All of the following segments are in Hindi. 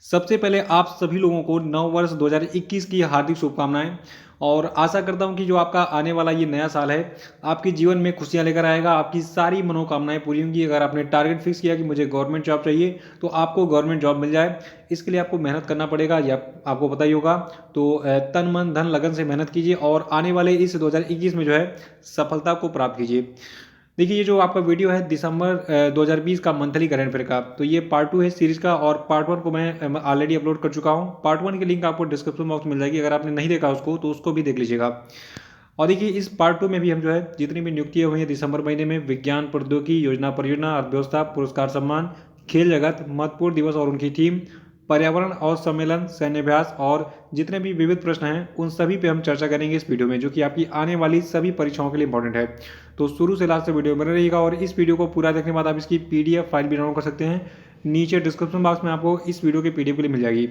सबसे पहले आप सभी लोगों को नव वर्ष 2021 की हार्दिक शुभकामनाएं और आशा करता हूं कि जो आपका आने वाला ये नया साल है आपके जीवन में खुशियां लेकर आएगा। आपकी सारी मनोकामनाएं पूरी होंगी। अगर आपने टारगेट फिक्स किया कि मुझे गवर्नमेंट जॉब चाहिए तो आपको गवर्नमेंट जॉब मिल जाए। इसके लिए आपको मेहनत करना पड़ेगा, यह आपको पता ही होगा। तो तन मन धन लगन से मेहनत कीजिए और आने वाले इस 2021 में जो है सफलता को प्राप्त कीजिए। देखिए, ये जो आपका वीडियो है दिसंबर 2020 का मंथली करंट अफेयर का, तो ये पार्ट 2 है सीरीज का और पार्ट 1 को मैं ऑलरेडी अपलोड कर चुका हूँ। पार्ट 1 की लिंक आपको डिस्क्रिप्शन बॉक्स में मिल जाएगी। अगर आपने नहीं देखा उसको तो उसको भी देख लीजिएगा। और देखिए, इस पार्ट 2 में भी हम जो है जितनी भी नियुक्तियां हुई हैं दिसंबर महीने में, विज्ञान प्रौद्योगिकी योजना परियोजना अर्थव्यवस्था पुरस्कार सम्मान, खेल जगत, महत्वपूर्ण दिवस और उनकी थीम, पर्यावरण और सम्मेलन, सैन्याभ्यास और जितने भी विविध प्रश्न हैं उन सभी पे हम चर्चा करेंगे इस वीडियो में, जो कि आपकी आने वाली सभी परीक्षाओं के लिए इंपॉर्टेंट है। तो शुरू से लास्ट तक वीडियो बने रहिएगा और इस वीडियो को पूरा देखने के बाद आप इसकी पीडीएफ फाइल भी डाउनलोड कर सकते हैं। नीचे डिस्क्रिप्शन बॉक्स में आपको इस वीडियो की पीडीएफ के लिए मिल जाएगी।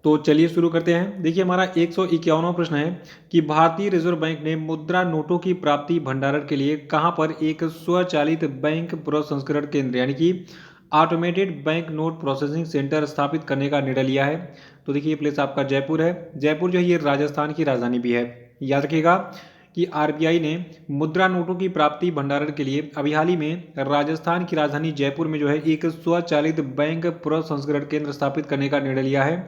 तो चलिए शुरू करते हैं। देखिए, हमारा 151वां प्रश्न है कि भारतीय रिजर्व बैंक ने मुद्रा नोटों की प्राप्ति भंडारण के लिए कहां पर एक स्वचालित बैंक प्रसंस्करण केंद्र यानी कि automated bank note processing centre स्थापित करने का निर्णय लिया है। तो देखिए, ये प्लेस आपका जयपुर है। जयपुर जो है ये राजस्थान की राजधानी भी है। याद रखिएगा कि आरबीआई ने मुद्रा नोटों की प्राप्ति भंडारण के लिए अभी हाल ही में राजस्थान की राजधानी जयपुर में जो है एक स्वचालित बैंक प्रसंस्करण केंद्र स्थापित करने का निर्णय लिया है।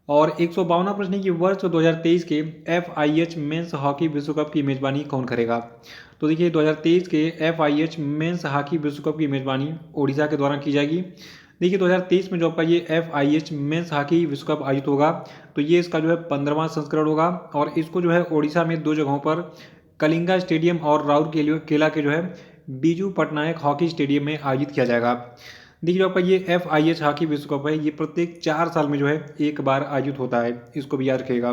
और 152वां प्रश्न है कि वर्ष 2023 के FIH मेंस हॉकी विश्व कप की मेजबानी कौन करेगा। तो देखिए, 2023 के FIH मेंस हॉकी विश्व कप की मेजबानी ओडिशा के द्वारा की जाएगी। देखिए, 2023 में जो आपका ये FIH मेंस हॉकी विश्व कप आयोजित होगा तो ये इसका जो है 15वां संस्करण होगा और इसको जो है ओडिशा में दो जगहों पर कलिंगा स्टेडियम और राउरकेला के जो है बीजू पटनायक हॉकी स्टेडियम में आयोजित किया जाएगा। देखिए, जो आपका ये FIH हॉकी विश्व कप है ये प्रत्येक 4 साल में जो है एक बार आयोजित होता है, इसको भी याद रखिएगा।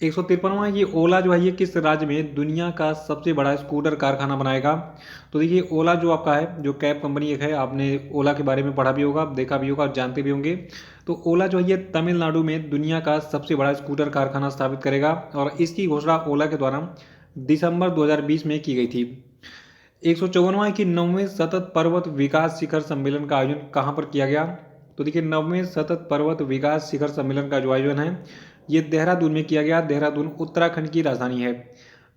153वां ये ओला जो है ये किस राज्य में दुनिया का सबसे बड़ा स्कूटर कारखाना बनाएगा। तो देखिए, ओला जो आपका है जो कैब कंपनी एक है, आपने ओला के बारे में पढ़ा भी होगा, देखा भी होगा, जानते भी होंगे। तो ओला जो है ये तमिलनाडु में दुनिया का सबसे बड़ा स्कूटर कारखाना स्थापित करेगा और इसकी घोषणा ओला के द्वारा दिसंबर 2020 में की गई थी। 154वां कि 9वें सतत पर्वत विकास शिखर सम्मेलन का आयोजन कहाँ पर किया गया। तो देखिए, 9वें सतत पर्वत विकास शिखर सम्मेलन का जो आयोजन है ये देहरादून में किया गया। देहरादून उत्तराखंड की राजधानी है।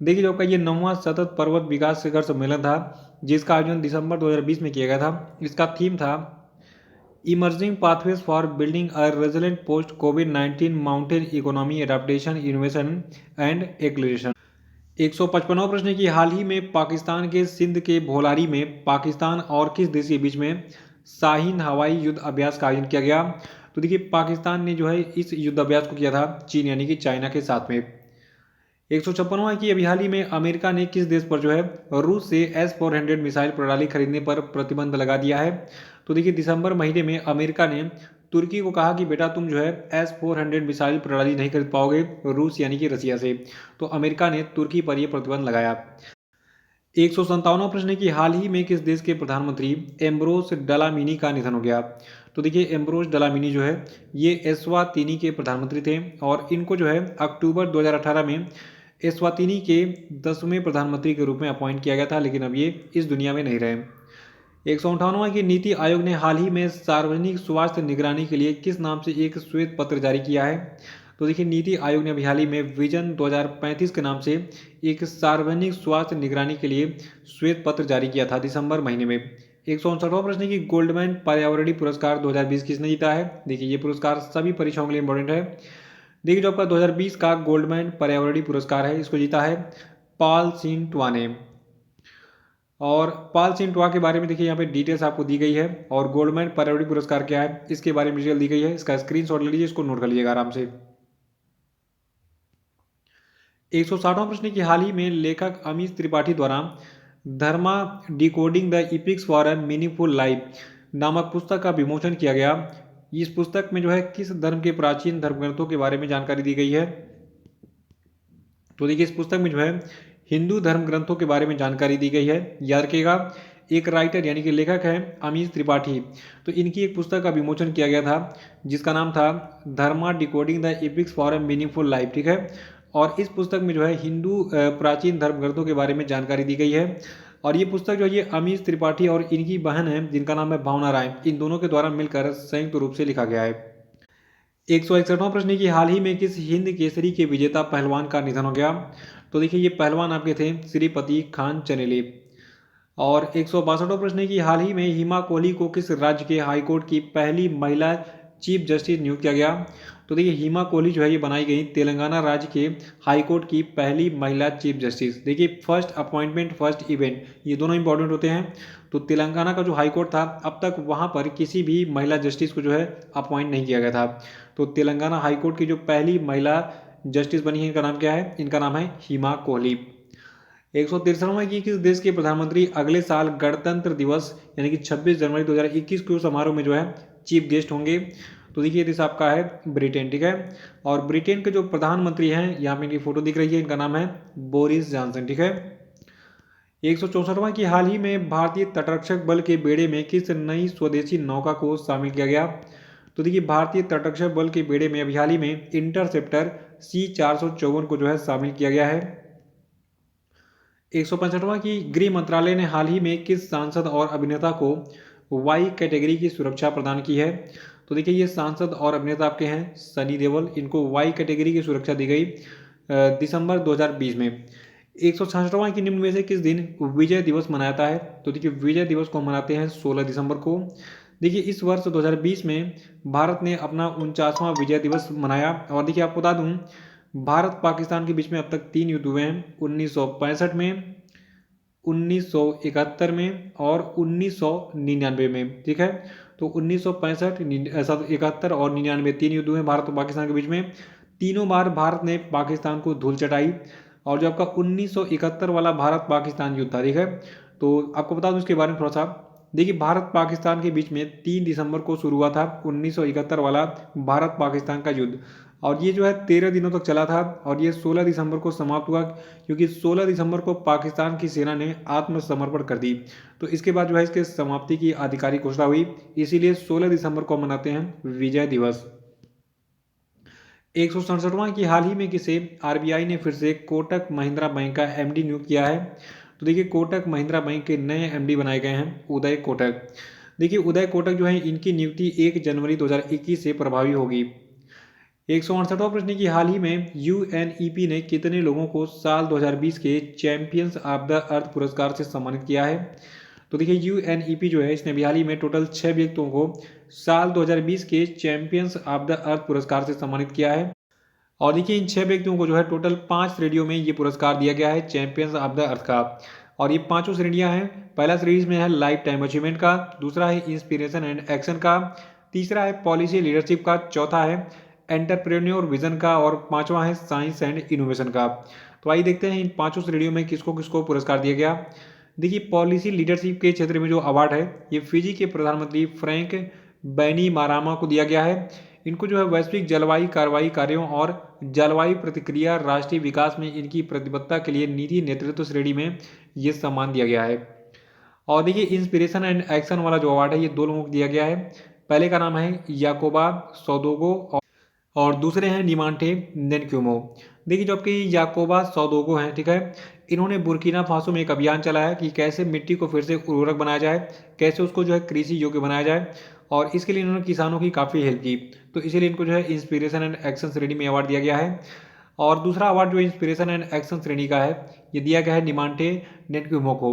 देखिए, जो आपका ये 9वां सतत पर्वत विकास शिखर सम्मेलन था जिसका आयोजन दिसंबर 2020 में किया गया था। इसका थीम था emerging pathways for building a resilient post कोविड-19 mountain economy adaptation innovation and acceleration. 155वां प्रश्न है कि हाल ही में पाकिस्तान के सिंध के भोलारी में पाकिस्तान और किस देश के बीच में शाहीन हवाई युद्ध अभ्यास का आयोजन किया गया। तो देखिए, पाकिस्तान ने जो है इस युद्ध अभ्यास को किया था चीन यानी कि चाइना के साथ में। 156वां है कि अभी हाल ही में अमेरिका ने किस देश पर जो है रूस से S-400 मिसाइल प्रणाली खरीदने पर प्रतिबंध लगा दिया है। तो देखिए, दिसंबर महीने में अमेरिका ने तुर्की को कहा कि बेटा तुम जो है S-400 मिसाइल प्रणाली नहीं खरीद पाओगे रूस यानी कि रसिया से। तो अमेरिका ने तुर्की पर यह प्रतिबंध लगाया। 157वां प्रश्न है कि हाल ही में किस देश के प्रधानमंत्री एम्ब्रोस डलामिनी का निधन हो गया। तो देखिए, एम्ब्रोस डलामिनी जो है ये एस्वातिनी के प्रधानमंत्री थे और इनको जो है अक्टूबर 2018 में एस्वातिनी के 10वें प्रधानमंत्री के रूप में अपॉइंट किया गया था, लेकिन अब ये इस दुनिया में नहीं रहे। 158वां की नीति आयोग ने हाल ही में सार्वजनिक स्वास्थ्य निगरानी के लिए किस नाम से एक श्वेत पत्र जारी किया है। तो देखिए, नीति आयोग ने अभी हाल ही में विजन 2035 के नाम से एक सार्वजनिक स्वास्थ्य निगरानी के लिए श्वेत पत्र जारी किया था दिसंबर महीने में। 159वां प्रश्न है कि गोल्डमैन पर्यावरणीय पुरस्कार 2020 किसने जीता है। देखिए, ये पुरस्कार सभी परीक्षाओं के लिए इंपॉर्टेंट है। देखिए, जो आपका 2020 का गोल्डमैन पर्यावरणीय पुरस्कार है इसको जीता है पॉल सिंटवा ने। और पॉल सिंटवा के बारे में देखिए यहाँ पे डिटेल्स आपको दी गई है और गोल्डमैन पर्यावरणीय पुरस्कार क्या है इसके बारे में डिटेल दी गई है। इसका स्क्रीनशॉट ले लीजिए, इसको नोट कर लीजिएगा आराम से। 160वां प्रश्न की हाल ही में लेखक अमीश त्रिपाठी द्वारा Dharma decoding the epics for a meaningful life नामक पुस्तक का विमोचन किया गया। इस पुस्तक में जो है किस धर्म के प्राचीन धर्मग्रंथों के बारे में जानकारी दी गई है। तो देखिए, इस पुस्तक में जो है हिंदू धर्म ग्रंथों के बारे में जानकारी दी गई है। याद रखिएगा, एक राइटर यानी कि लेखक है अमीश त्रिपाठी, तो इनकी एक पुस्तक का विमोचन किया गया था जिसका नाम था Dharma decoding the epics for a meaningful life. ठीक है, और इस पुस्तक में जो है हिंदू प्राचीन धर्म ग्रंथों के बारे में जानकारी दी गई है। और ये पुस्तक जो है ये अमीश त्रिपाठी और इनकी बहन है जिनका नाम है भावना राय, इन दोनों के द्वारा मिलकर संयुक्त रूप से लिखा गया है। 161वां प्रश्न है कि हाल ही में किस हिंद केसरी के विजेता पहलवान का निधन हो गया। तो देखिए ये पहलवान आपके थे श्रीपति खान चनेले। और 162वां प्रश्न है कि हाल ही में हिमा कोहली को किस राज्य के हाईकोर्ट की पहली महिला चीफ जस्टिस नियुक्त किया गया। तो देखिए हिमा कोहली जो है ये बनाई गई तेलंगाना राज्य के हाईकोर्ट की पहली महिला चीफ जस्टिस। देखिए फर्स्ट अपॉइंटमेंट फर्स्ट इवेंट ये दोनों इंपॉर्टेंट होते हैं। तो तेलंगाना का जो हाईकोर्ट था अब तक वहाँ पर किसी भी महिला जस्टिस को जो है अपॉइंट नहीं किया गया था। तो तेलंगाना हाईकोर्ट की जो पहली महिला जस्टिस बनी है इनका नाम क्या है, इनका नाम है हिमा कोहली। 163वां कि किस देश के प्रधानमंत्री अगले साल गणतंत्र दिवस यानी कि 26 जनवरी 2021 को समारोह में जो है चीफ गेस्ट होंगे। तो देखिए देश आपका है ब्रिटेन, ठीक है। और ब्रिटेन के जो प्रधानमंत्री हैं यहाँ पे इनकी फोटो दिख रही है, इनका नाम है बोरिस जॉनसन, ठीक है। 164वां कि हाल ही में भारतीय तटरक्षक बल के बेड़े में किस नई स्वदेशी नौका को शामिल किया गया। तो देखिए भारतीय तटरक्षक बल के बेड़े में अभी हाल ही में इंटरसेप्टर C454 को जो है शामिल किया गया है। 165वां कि गृह मंत्रालय ने हाल ही में किस सांसद और अभिनेता को वाई कैटेगरी की सुरक्षा प्रदान की है। तो देखिए ये सांसद और अभिनेता आपके हैं सनी देओल, इनको वाई कैटेगरी की सुरक्षा दी गई दिसंबर 2020 में। 166वां कि निम्न में से किस दिन विजय दिवस मनाता है। तो देखिए विजय दिवस को मनाते हैं 16 दिसंबर को। देखिए इस वर्ष 2020 में भारत ने अपना 49वां विजय दिवस मनाया। और देखिए आपको बता दूं भारत पाकिस्तान के बीच में अब तक 3 युद्ध हुए हैं, 1965 में, 1971 में और 1999 में, ठीक है। तो 1965, 71 और 99 3 युद्ध हुए भारत और पाकिस्तान के बीच में। तीनों बार भारत ने पाकिस्तान को धूल चटाई। और जो आपका 1971 वाला भारत पाकिस्तान युद्ध था, ठीक है। तो आपको बता दूं इसके बारे में थोड़ा सा। देखिए भारत पाकिस्तान के बीच में 3 दिसंबर को शुरू हुआ था 1971 वाला भारत पाकिस्तान का युद्ध। और ये जो है 13 दिनों तक चला था और ये 16 दिसंबर को समाप्त हुआ, क्योंकि 16 दिसंबर को पाकिस्तान की सेना ने आत्मसमर्पण कर दी। तो इसके बाद जो है इसके समाप्ति की आधिकारिक घोषणा हुई, इसीलिए 16 दिसंबर को मनाते हैं विजय दिवस। 167वां कि हाल ही में किसे आरबीआई ने फिर से कोटक महिंद्रा बैंक का एमडी नियुक्त किया है। तो देखिए कोटक महिंद्रा बैंक के नए एमडी बनाए गए हैं उदय कोटक। देखिए उदय कोटक जो है इनकी नियुक्ति 1 जनवरी 2021 से प्रभावी होगी। 168वां प्रश्न की हाल ही में यूएनईपी ने कितने लोगों को साल 2020 के चैंपियंस ऑफ द अर्थ पुरस्कार से सम्मानित किया है। तो देखिए यूएनईपी जो है इसने हाल ही में टोटल 6 व्यक्तियों को साल 2020 के चैंपियंस ऑफ द अर्थ पुरस्कार से सम्मानित किया है। और देखिए इन 6 व्यक्तियों को जो है टोटल 5 श्रेणियों में ये पुरस्कार दिया गया है चैंपियंस ऑफ द अर्थ का। और ये पांचों श्रेणियां हैं। पहला सीरीज में है लाइफ टाइम अचीवमेंट का, दूसरा है इंस्पिरेशन एंड एक्शन का, तीसरा है पॉलिसी लीडरशिप का, चौथा है एंटरप्रेन्योर विजन का और पांचवा है साइंस एंड इनोवेशन का। तो आइए देखते हैं इन पांचों श्रेणियों में किसको किसको पुरस्कार दिया गया। देखिए पॉलिसी लीडरशिप के क्षेत्र में जो अवार्ड है ये फिजी के प्रधानमंत्री फ्रैंक बैनीमारामा को दिया गया है। इनको जो है वैश्विक जलवायु कार्रवाई कार्यों और जलवायु प्रतिक्रिया राष्ट्रीय विकास में इनकी प्रतिबद्धता के लिए नीति नेतृत्व श्रेणी में ये सम्मान दिया गया है। और देखिए इंस्पिरेशन एंड एक्शन वाला जो अवार्ड है ये 2 लोगों को दिया गया है। पहले का नाम है याकोबा सौदोगो और दूसरे हैं निमांटे नेनक्यूमो। देखिए जो आपकी याकोबा सौदोगो हैं, ठीक है, इन्होंने बुर्किना फासो में एक अभियान चलाया कि कैसे मिट्टी को फिर से उर्वरक बनाया जाए, कैसे उसको जो है कृषि योग्य बनाया जाए। और इसके लिए इन्होंने किसानों की काफ़ी हेल्प की। तो इसीलिए इनको जो है इंस्पिरेशन एंड एक्शन श्रेणी में अवार्ड दिया गया है। और दूसरा अवार्ड जो इंस्पिरेशन एंड एक्शन श्रेणी का है ये दिया गया है निमांटे नेनक्यूमो को।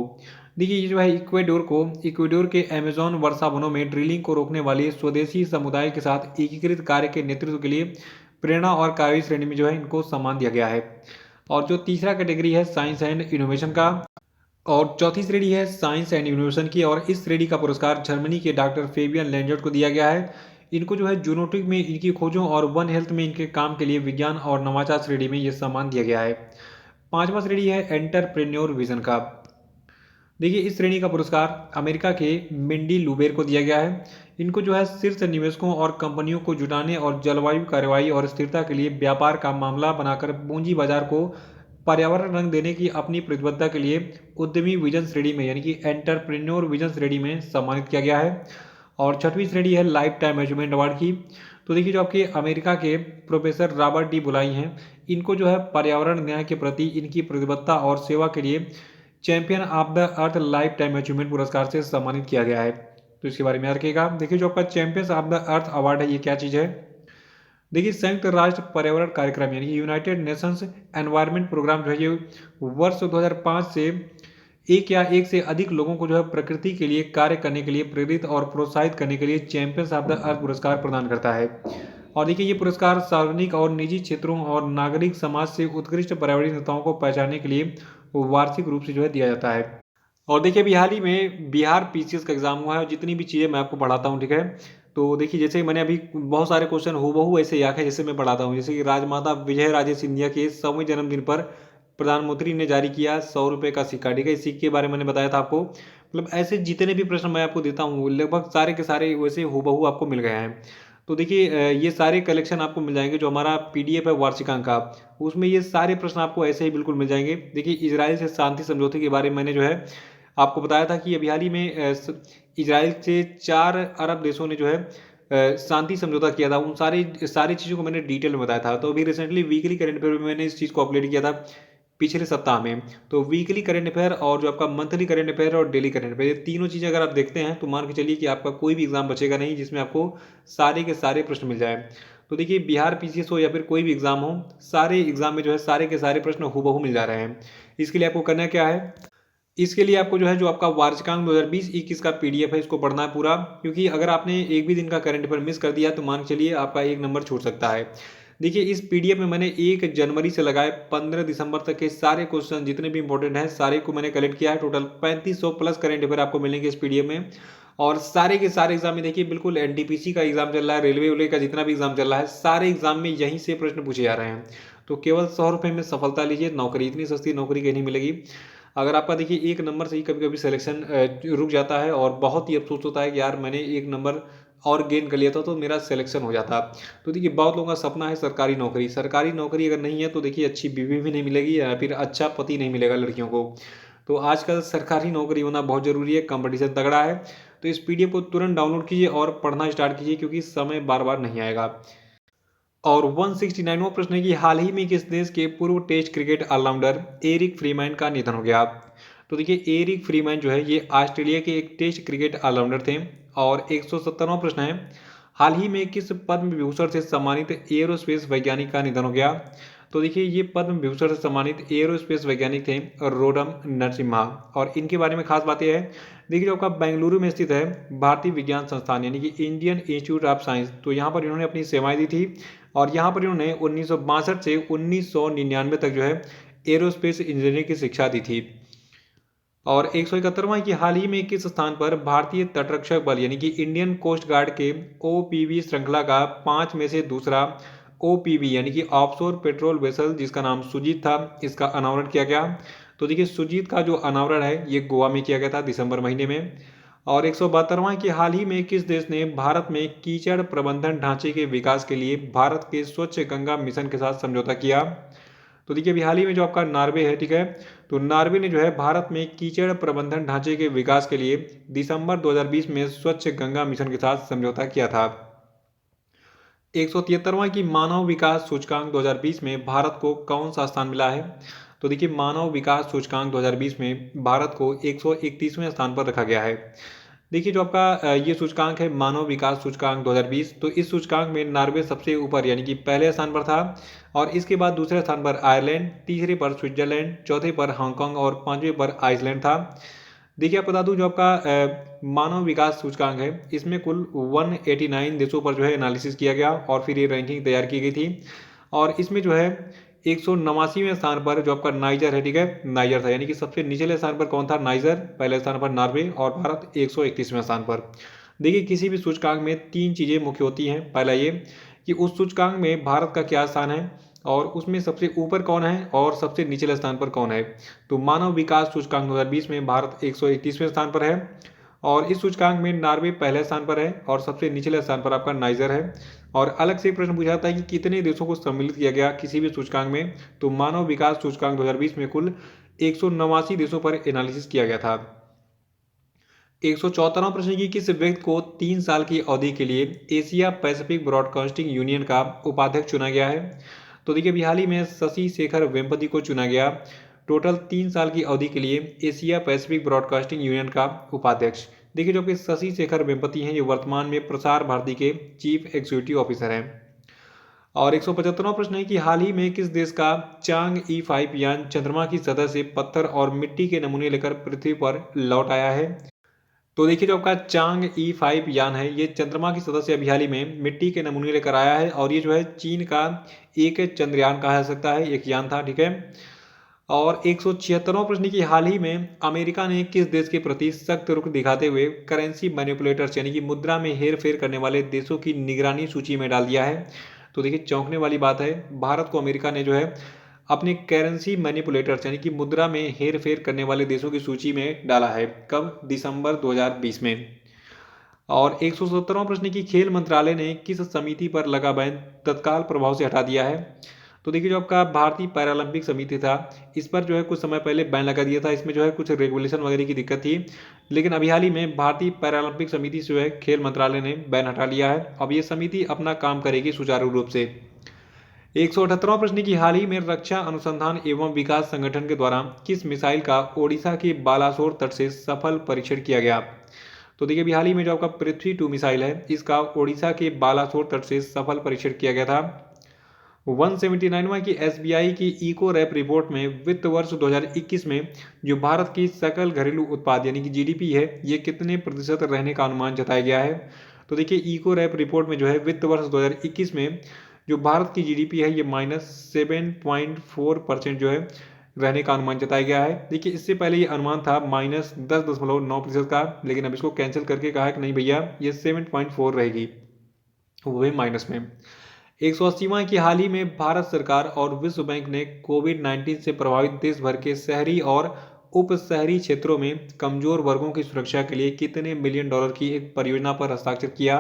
देखिए ये जो है इक्वेडोर के अमेजोन वर्षा वनों में ड्रिलिंग को रोकने वाले स्वदेशी समुदाय के साथ एकीकृत कार्य के नेतृत्व के लिए प्रेरणा और कार्य श्रेणी में जो है इनको सम्मान दिया गया है। और जो तीसरा कैटेगरी है साइंस एंड इनोवेशन का और चौथी श्रेणी है साइंस एंड इनोवेशन की। और इस श्रेणी का पुरस्कार जर्मनी के डॉक्टर फेबियन लैंजर्ट को दिया गया है। इनको जो है जूनोटिक में इनकी खोजों और वन हेल्थ में इनके काम के लिए विज्ञान और नवाचार श्रेणी में यह सम्मान दिया गया है। पांचवा श्रेणी है एंटरप्रेन्योर विजन का। देखिए इस श्रेणी का पुरस्कार अमेरिका के मिंडी लुबेर को दिया गया है। इनको जो है शीर्ष निवेशकों और कंपनियों को जुटाने और जलवायु कार्रवाई और स्थिरता के लिए व्यापार का मामला बनाकर पूंजी बाजार को पर्यावरण रंग देने की अपनी प्रतिबद्धता के लिए उद्यमी विजन श्रेणी में यानी कि एंटरप्रेन्योर विजन श्रेणी में सम्मानित किया गया है। और छठवीं श्रेणी है लाइफ टाइम अचीवमेंट अवार्ड की। तो देखिए जो आपके अमेरिका के प्रोफेसर रॉबर्ट डी बुलाई हैं, इनको जो है पर्यावरण न्याय के प्रति इनकी प्रतिबद्धता और सेवा के लिए champion of the earth life time achievement पुरस्कार से सम्मानित किया गया है। तो इसके बारे में याद रखिएगा। देखिए जो आपका champions of the earth award है ये क्या चीज़ है। देखिए संयुक्त राष्ट्र पर्यावरण कार्यक्रम यानी यूनाइटेड नेशंस एनवायरनमेंट प्रोग्राम जो है ये वर्ष 2005 से एक या एक से अधिक लोगों को जो है प्रकृति के लिए कार्य करने के लिए प्रेरित और प्रोत्साहित करने के लिए चैंपियंस ऑफ द अर्थ पुरस्कार प्रदान करता है। और देखिए ये पुरस्कार सार्वजनिक और निजी क्षेत्रों और नागरिक समाज से उत्कृष्ट पर्यावरणीय नेताओं को पहचानने के लिए वार्षिक रूप से जो है दिया जाता है। और देखिए अभी हाल ही में बिहार पीसीएस का एग्जाम हुआ है और जितनी भी चीज़ें मैं आपको पढ़ाता हूँ, ठीक है। तो देखिए जैसे मैंने अभी बहुत सारे क्वेश्चन हूबहू ऐसे याद है जैसे मैं पढ़ाता हूँ। जैसे कि राजमाता विजय राजे सिंधिया के 100वें जन्मदिन पर प्रधानमंत्री ने जारी किया 100 रुपये का सिक्का, ठीक है। इस सिक्के के बारे में मैंने बताया था आपको। मतलब ऐसे जितने भी प्रश्न मैं आपको देता हूँ लगभग सारे के सारे वैसे हूबहू आपको मिल गए हैं। तो देखिए ये सारे कलेक्शन आपको मिल जाएंगे जो हमारा पीडीएफ है वार्षिकांक का, उसमें ये सारे प्रश्न आपको ऐसे ही बिल्कुल मिल जाएंगे। देखिए इजराइल से शांति समझौते के बारे में मैंने जो है आपको बताया था कि अभी हाल ही में इजराइल से 4 अरब देशों ने जो है शांति समझौता किया था। उन सारी चीज़ों को मैंने डिटेल में बताया था। तो अभी रिसेंटली वीकली करंट अफेयर में मैंने इस चीज़ को अपलोड किया था पिछले सप्ताह में। तो वीकली करंट अफेयर और जो आपका मंथली करंट अफेयर और डेली करंट अफेयर, ये तीनों चीज़ें अगर आप देखते हैं तो मान के चलिए कि आपका कोई भी एग्जाम बचेगा नहीं जिसमें आपको सारे के सारे प्रश्न मिल जाए। तो देखिए बिहार पीसीएस हो या फिर कोई भी एग्जाम हो, सारे एग्जाम में जो है सारे के सारे प्रश्न हूबहू मिल जा रहे हैं। इसके लिए आपको करना क्या है, इसके लिए आपको जो है जो आपका वार्षिकांक 2020-21 का पीडीएफ है इसको पढ़ना है पूरा, क्योंकि अगर आपने एक भी दिन का करंट अफेयर मिस कर दिया तो मान के चलिए आपका 1 नंबर छूट सकता है। देखिए इस पीडीएफ में मैंने 1 जनवरी से लगाए 15 दिसंबर तक के सारे क्वेश्चन जितने भी इंपॉर्टेंट हैं सारे को मैंने कलेक्ट किया है। टोटल 3500 प्लस करंट अफेयर आपको मिलेंगे इस पीडीएफ में। और सारे के सारे एग्जाम में देखिए बिल्कुल एनटीपीसी का एग्जाम चल रहा है, रेलवे वेलवे का जितना भी एग्जाम चल रहा है, सारे एग्जाम में यहीं से प्रश्न पूछे जा रहे हैं। तो केवल 100 रुपये में सफलता लीजिए। नौकरी इतनी सस्ती नौकरी कहीं नहीं मिलेगी। अगर आपका देखिए 1 नंबर से ही कभी कभी सिलेक्शन रुक जाता है और बहुत ही अफसोस होता है कि यार मैंने 1 नंबर और गेन कर लिया था तो मेरा सिलेक्शन हो जाता। तो देखिए बहुत लोगों का सपना है सरकारी नौकरी। सरकारी नौकरी अगर नहीं है तो देखिए अच्छी बीवी भी नहीं मिलेगी या फिर अच्छा पति नहीं मिलेगा लड़कियों को। तो आजकल सरकारी नौकरी होना बहुत ज़रूरी है, कंपटीशन तगड़ा है। तो इस पीडीएफ को तुरंत डाउनलोड कीजिए और पढ़ना स्टार्ट कीजिए क्योंकि समय बार बार नहीं आएगा। और 169वां प्रश्न है कि हाल ही में किस देश के पूर्व test cricket allrounder Eric Freeman का निधन हो गया। तो देखिए एरिक फ्रीमैन जो है ये ऑस्ट्रेलिया के एक टेस्ट क्रिकेट ऑलराउंडर थे। और 170वां प्रश्न है हाल ही में किस पद्म विभूषण से सम्मानित एयरोस्पेस वैज्ञानिक का निधन हो गया। तो देखिए ये पद्म विभूषण से सम्मानित एयरोस्पेस वैज्ञानिक थे रोडम नरसिम्हा। और इनके बारे में खास बात यह है, देखिए जो आपका बेंगलुरु में स्थित है भारतीय विज्ञान संस्थान यानी कि इंडियन इंस्टीट्यूट ऑफ साइंस, तो यहाँ पर इन्होंने अपनी सेवाएं दी थी। और यहाँ पर इन्होंने 1962 से 1999 तक जो है एरोस्पेस इंजीनियरिंग की शिक्षा दी थी। और 171वां कि हाल ही में किस स्थान पर भारतीय तटरक्षक बल यानी कि इंडियन कोस्ट गार्ड के ओपीवी श्रृंखला का 5 में से दूसरा ओपीवी यानी कि ऑफशोर पेट्रोल वेसल जिसका नाम सुजीत था, इसका अनावरण किया गया। तो देखिए सुजीत का जो अनावरण है ये गोवा में किया गया था दिसंबर महीने में। और 172वां कि हाल ही में किस देश ने भारत में कीचड़ प्रबंधन ढांचे के विकास के लिए भारत के स्वच्छ गंगा मिशन के साथ समझौता किया। तो देखिए अभी हाल ही में जो आपका नार्वे है, ठीक है, तो नार्वे ने जो है भारत में कीचड़ प्रबंधन ढांचे के विकास के लिए दिसंबर 2020 में स्वच्छ गंगा मिशन के साथ समझौता किया था। 173वां की मानव विकास सूचकांक 2020 में भारत को कौन सा स्थान मिला है। तो देखिए मानव विकास सूचकांक 2020 में भारत को 131वें स्थान पर रखा गया है। देखिए जो आपका ये सूचकांक है मानव विकास सूचकांक 2020, तो इस सूचकांक में नार्वे सबसे ऊपर यानी कि पहले स्थान पर था। और इसके बाद दूसरे स्थान पर आयरलैंड, तीसरे पर स्विट्जरलैंड, चौथे पर हांगकांग और पांचवें पर आइसलैंड था। देखिए आपको बता दूं जो आपका मानव विकास सूचकांक है इसमें कुल 189 देशों पर जो है एनालिसिस किया गया और फिर ये रैंकिंग तैयार की गई थी। और इसमें जो है 189वें स्थान पर जो आपका नाइजर है, ठीक है, नाइजर था। यानी कि सबसे निचले स्थान पर कौन था, नाइजर, पहले स्थान पर नॉर्वे और भारत 131वें स्थान पर। देखिए किसी भी सूचकांक में 3 चीज़ें मुख्य होती हैं। पहला ये कि उस सूचकांक में भारत का क्या स्थान है और उसमें सबसे ऊपर कौन है और सबसे निचले स्थान पर कौन है। तो मानव विकास सूचकांक 2020 में भारत 131वें स्थान पर है और इस सूचकांक में नार्वे पहले स्थान पर है और सबसे निचले स्थान पर आपका नाइजर है। और अलग से प्रश्न पूछा जाता है कि कितने देशों को सम्मिलित किया गया किसी भी सूचकांक में, तो मानव विकास सूचकांक 2020 में कुल 189 देशों पर एनालिसिस किया गया था। 174वां प्रश्न की किस व्यक्ति को 3 साल की अवधि के लिए एशिया पैसिफिक ब्रॉडकास्टिंग यूनियन का उपाध्यक्ष चुना गया है। तो देखिए अभी हाल ही में शशि शेखर वेम्पति को चुना गया। टोटल 3 साल की अवधि के लिए एशिया पैसिफिक ब्रॉडकास्टिंग यूनियन का उपाध्यक्ष। देखिए जो कि शशि शेखर वेम्पति हैं, ये वर्तमान में प्रसार भारती के चीफ एग्जीक्यूटिव ऑफिसर हैं। और 175वां प्रश्न है कि हाल ही में किस देश का चांग E5 यान चंद्रमा की सतह से पत्थर और मिट्टी के नमूने लेकर पृथ्वी पर लौट आया है। तो देखिए जो आपका चांग E5 यान है, ये चंद्रमा की सतह से अभी हाल ही में मिट्टी के नमूने लेकर आया है, और ये जो है चीन का एक चंद्रयान कहा जा सकता है, एक यान था, ठीक है। और 176वां प्रश्न की हाल ही में अमेरिका ने किस देश के प्रति सख्त रुख दिखाते हुए करेंसी मैनिपुलेटर्स यानी कि मुद्रा में हेर फेर करने वाले देशों की निगरानी सूची में डाल दिया है। तो देखिए चौंकने वाली बात है, भारत को अमेरिका ने जो है अपने करेंसी मैनिपुलेटर्स यानी कि मुद्रा में हेर फेर करने वाले देशों की सूची में डाला है। कब? दिसंबर 2020 में। और 177वां प्रश्न की खेल मंत्रालय ने किस समिति पर लगा बैन तत्काल प्रभाव से हटा दिया है। तो देखिए जो आपका भारतीय पैरालंपिक समिति था, इस पर जो है कुछ समय पहले बैन लगा दिया था। इसमें जो है कुछ रेगुलेशन वगैरह की दिक्कत थी, लेकिन अभी हाल ही में भारतीय पैरालंपिक समिति से जो है खेल मंत्रालय ने बैन हटा लिया है। अब ये समिति अपना काम करेगी सुचारू रूप से। 178वां प्रश्न की हाल ही में रक्षा अनुसंधान एवं विकास संगठन के द्वारा किस मिसाइल का ओडिशा के बालासोर तट से सफल परीक्षण किया गया। तो देखिए अभी हाल ही में जो आपका पृथ्वी 2 मिसाइल है, इसका ओडिशा के बालासोर तट से सफल परीक्षण किया गया था। 179वां की SBI की इको रैप रिपोर्ट में वित्त वर्ष 2021 में जो भारत की सकल घरेलू उत्पाद यानी कि GDP है, ये कितने प्रतिशत रहने का अनुमान जताया गया है। तो देखिए इको रैप रिपोर्ट में जो है वित्त वर्ष 2021 में जो भारत की GDP है, ये -7.4% जो है रहने का अनुमान जताया गया है। देखिए इससे पहले ये अनुमान था -10.9% का, लेकिन अब इसको कैंसिल करके कहा कि नहीं भैया ये 7.4 रहेगी, वो भी माइनस में। 180वां की हाल ही में भारत सरकार और विश्व बैंक ने कोविड-19 से प्रभावित देश भर के शहरी और उप शहरी क्षेत्रों में कमजोर वर्गों की सुरक्षा के लिए कितने मिलियन डॉलर की एक परियोजना पर हस्ताक्षर किया।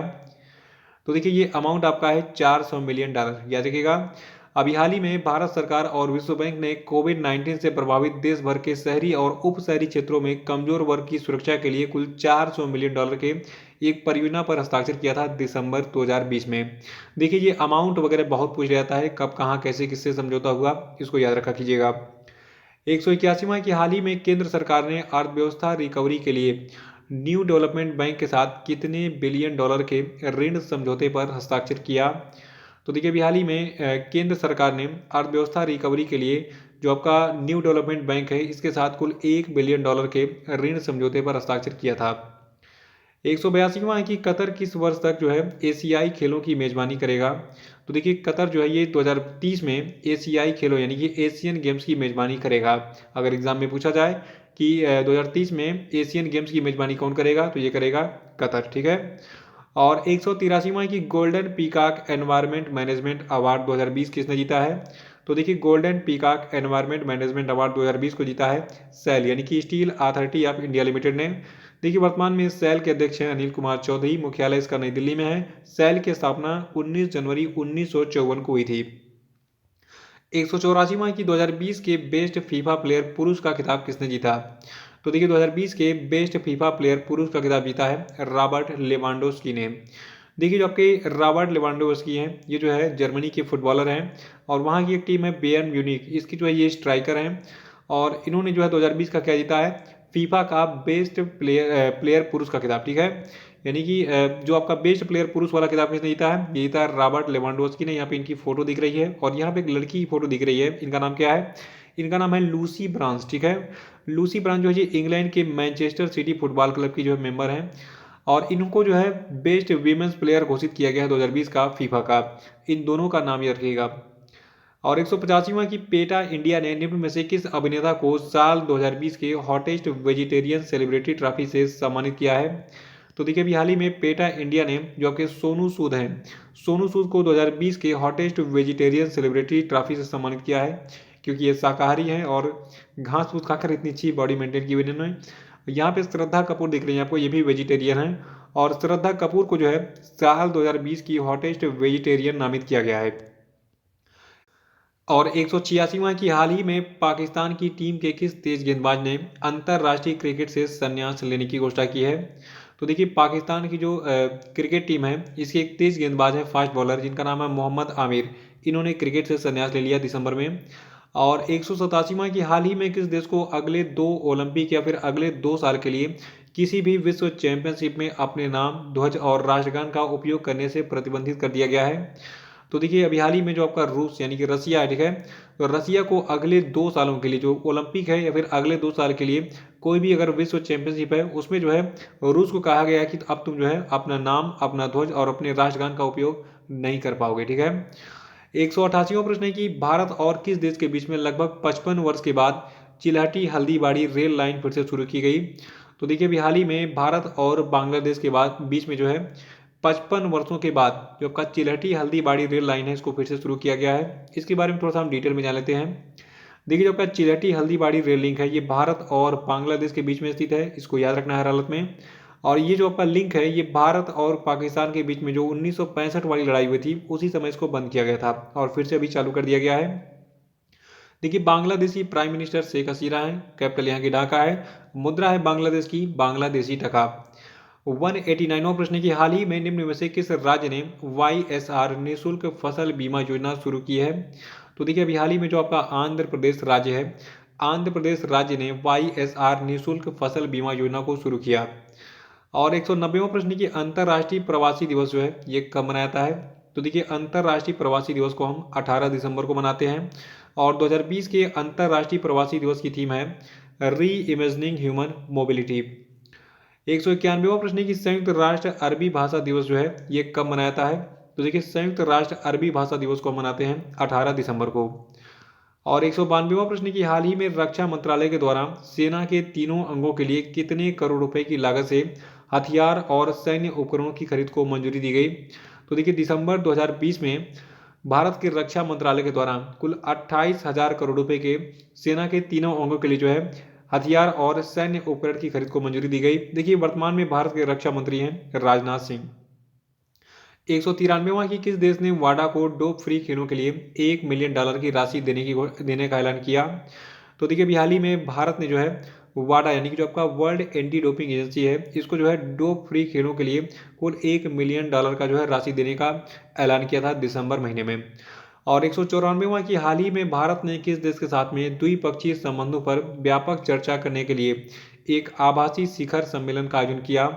तो देखिए ये अमाउंट आपका है $400 मिलियन, याद रखिएगा। अभी हाल ही में भारत सरकार और विश्व बैंक ने कोविड-19 से प्रभावित देश भर के शहरी और उप शहरी क्षेत्रों में कमजोर वर्ग की सुरक्षा के लिए कुल $400 मिलियन के एक परियोजना पर हस्ताक्षर किया था दिसंबर 2020 में। देखिए ये अमाउंट वगैरह बहुत पूछ जाता है, कब कहाँ कैसे किससे समझौता हुआ, इसको याद रखा कीजिएगा। 181वां की हाल ही में केंद्र सरकार ने अर्थव्यवस्था रिकवरी के लिए न्यू डेवलपमेंट बैंक के साथ कितने बिलियन डॉलर के ऋण समझौते पर हस्ताक्षर किया। तो देखिए अभी हाल ही में केंद्र सरकार ने अर्थव्यवस्था रिकवरी के लिए जो आपका न्यू डेवलपमेंट बैंक है, इसके साथ कुल $1 बिलियन के ऋण समझौते पर हस्ताक्षर किया था। 182वां है कि कतर किस वर्ष तक जो है एशियाई खेलों की मेजबानी करेगा। तो देखिए कतर जो है ये 2030 में एशियाई खेलों यानी कि एशियन गेम्स की मेजबानी करेगा। अगर एग्जाम में पूछा जाए कि 2030 में एशियन गेम्स की मेजबानी कौन करेगा, तो ये करेगा कतर, ठीक है। और 183वां की golden peacock environment management award 2020 किसने जीता है। तो देखिए golden peacock environment management award 2020 को जीता है सेल यानी कि steel authority of India limited ने। देखिए वर्तमान में सेल के अध्यक्ष हैं अनिल कुमार चौधरी, मुख्यालय इसका नई दिल्ली में है। सेल की स्थापना 19 जनवरी 1954 को हुई थी। 184वां की 2020 के बेस्ट फीफा प्लेयर पुरुष का खिताब किसने जीता। तो देखिए 2020 के बेस्ट फीफा प्लेयर पुरुष का खिताब जीता है रॉबर्ट लेवांडोव्स्की ने। देखिए जो आपके रॉबर्ट लेवांडोव्स्की हैं, ये जो है जर्मनी के फुटबॉलर हैं, और वहाँ की एक टीम है बायर्न म्यूनिख, इसकी जो है ये स्ट्राइकर हैं। और इन्होंने जो है 2020 का क्या जीता है, फीफा का बेस्ट प्लेयर पुरुष का खिताब, ठीक है। यानी कि जो आपका बेस्ट प्लेयर पुरुष वाला खिताब किसने जीता है, ये जीता है रॉबर्ट लेवांडोव्स्की ने। यहाँ पे इनकी फोटो दिख रही है, और यहाँ पे एक लड़की की फोटो दिख रही है। इनका नाम क्या है, इनका नाम है लूसी ब्रांस, ठीक है। लूसी ब्रांस जो है इंग्लैंड के मैनचेस्टर सिटी फुटबॉल क्लब की जो है मेंबर हैं, और इनको जो है बेस्ट वीमेंस प्लेयर घोषित किया गया है 2020 का फीफा का। इन दोनों का नाम याद रखिएगा। और 185वां की पेटा इंडिया ने निम्न में से किस अभिनेता को साल 2020 के हॉटेस्ट वेजिटेरियन सेलिब्रिटी ट्रॉफी से सम्मानित किया है। तो देखिए अभी हाल ही में पेटा इंडिया ने जो आपके सोनू सूद हैं, सोनू सूद को 2020 के हॉटेस्ट वेजिटेरियन सेलिब्रिटी ट्रॉफी से सम्मानित किया है, क्योंकि ये शाकाहारी हैं और घास फूस खाकर इतनी अच्छी बॉडी मेंटेन की हुई इन्होंने। यहाँ पे श्रद्धा कपूर दिख रही है आपको, ये भी वेजिटेरियन है, और श्रद्धा कपूर को जो है साल 2020 की हॉटेस्ट वेजिटेरियन नामित किया गया है। और 186वां की हाल ही में पाकिस्तान की टीम के किस तेज गेंदबाज ने अंतर्राष्ट्रीय क्रिकेट से संन्यास लेने की घोषणा की है। तो देखिए पाकिस्तान की जो क्रिकेट टीम है, इसके एक तेज गेंदबाज है फास्ट बॉलर, जिनका नाम है मोहम्मद आमिर। इन्होंने क्रिकेट से संन्यास ले लिया दिसंबर में। और 187वां कि हाल ही में किस देश को अगले 2 ओलंपिक या फिर अगले 2 साल के लिए किसी भी विश्व चैंपियनशिप में अपने नाम, ध्वज और राष्ट्रगान का उपयोग करने से प्रतिबंधित कर दिया गया है। तो देखिए अभी हाल ही में जो आपका रूस यानी कि रसिया है, ठीक है, तो रसिया को अगले 2 सालों के लिए जो ओलंपिक है या फिर अगले 2 साल के लिए कोई भी अगर विश्व चैंपियनशिप है उसमें जो है रूस को कहा गया है कि अब तुम जो है अपना नाम, अपना ध्वज और अपने राष्ट्रगान का उपयोग नहीं कर पाओगे, ठीक है। 188वां प्रश्न है कि भारत और किस देश के बीच में लगभग 55 वर्ष के बाद चिल्हटी हल्दीबाड़ी रेल लाइन फिर से शुरू की गई। तो देखिए अभी हाल ही में भारत और बांग्लादेश के बाद बीच में जो है 55 वर्षों के बाद जो आपका चिल्हटी हल्दीबाड़ी रेल लाइन है इसको फिर से शुरू किया गया है। इसके बारे में थोड़ा सा हम डिटेल में जान लेते हैं। देखिए जो आपका चिल्हटी हल्दीबाड़ी रेल लिंक है ये भारत और बांग्लादेश के बीच में स्थित है, इसको याद रखना है हर हालत में। और ये जो आपका लिंक है ये भारत और पाकिस्तान के बीच में जो 1965 वाली लड़ाई हुई थी उसी समय इसको बंद किया गया था और फिर से अभी चालू कर दिया गया है। देखिए बांग्लादेशी प्राइम मिनिस्टर शेख हसीना है, कैपिटल यहाँ की ढाका है, मुद्रा है बांग्लादेश की बांग्लादेशी टका। 189वां प्रश्न की हाल ही में निम्न में से किस राज्य ने YSR निःशुल्क फसल बीमा योजना शुरू की है। तो देखिए अभी हाल ही में जो आपका आंध्र प्रदेश राज्य है, आंध्र प्रदेश राज्य ने YSR निःशुल्क फसल बीमा योजना को शुरू किया। और 190वां प्रश्न की अंतर्राष्ट्रीय प्रवासी दिवस जो है ये कब मनाया जाता है। तो देखिए अंतर्राष्ट्रीय प्रवासी दिवस को हम 18 दिसंबर को मनाते हैं और 2020 के अंतर्राष्ट्रीय प्रवासी दिवस की थीम है री इमेजिनिंग ह्यूमन मोबिलिटी। 191वां प्रश्न की संयुक्त राष्ट्र अरबी भाषा दिवस जो है ये कब मनाया जाता है। तो देखिए संयुक्त राष्ट्र अरबी भाषा दिवस को मनाते हैं 18 दिसंबर को। और 192वां प्रश्न की हाल ही में रक्षा मंत्रालय के द्वारा सेना के तीनों अंगों के लिए कितने करोड़ रुपए की लागत से हथियार और सैन्य उपकरणों की खरीद को मंजूरी दी गई। तो देखिए दिसंबर 2020 में भारत के रक्षा मंत्रालय के द्वारा कुल 28,000 करोड़ रुपए के सेना के तीनों अंगों के लिए जो है हथियार और सैन्य उपकरण की खरीद को मंजूरी दी गई। देखिए वर्तमान में भारत के रक्षा मंत्री हैं राजनाथ सिंह। 193वां कि किस देश ने वाडा को डोप फ्री खेलों के लिए $1 मिलियन की राशि देने का ऐलान किया। तो देखिए अभी हाल ही में भारत ने जो है वाडा यानी कि जो आपका वर्ल्ड एंटी डोपिंग एजेंसी है इसको जो है डोप फ्री खेलों के लिए कुल $1 मिलियन का जो है राशि देने का ऐलान किया था दिसंबर महीने में। और 194वां कि हाल ही में भारत ने किस देश के साथ में द्विपक्षीय संबंधों पर व्यापक चर्चा करने के लिए एक आभासी शिखर सम्मेलन का आयोजन किया।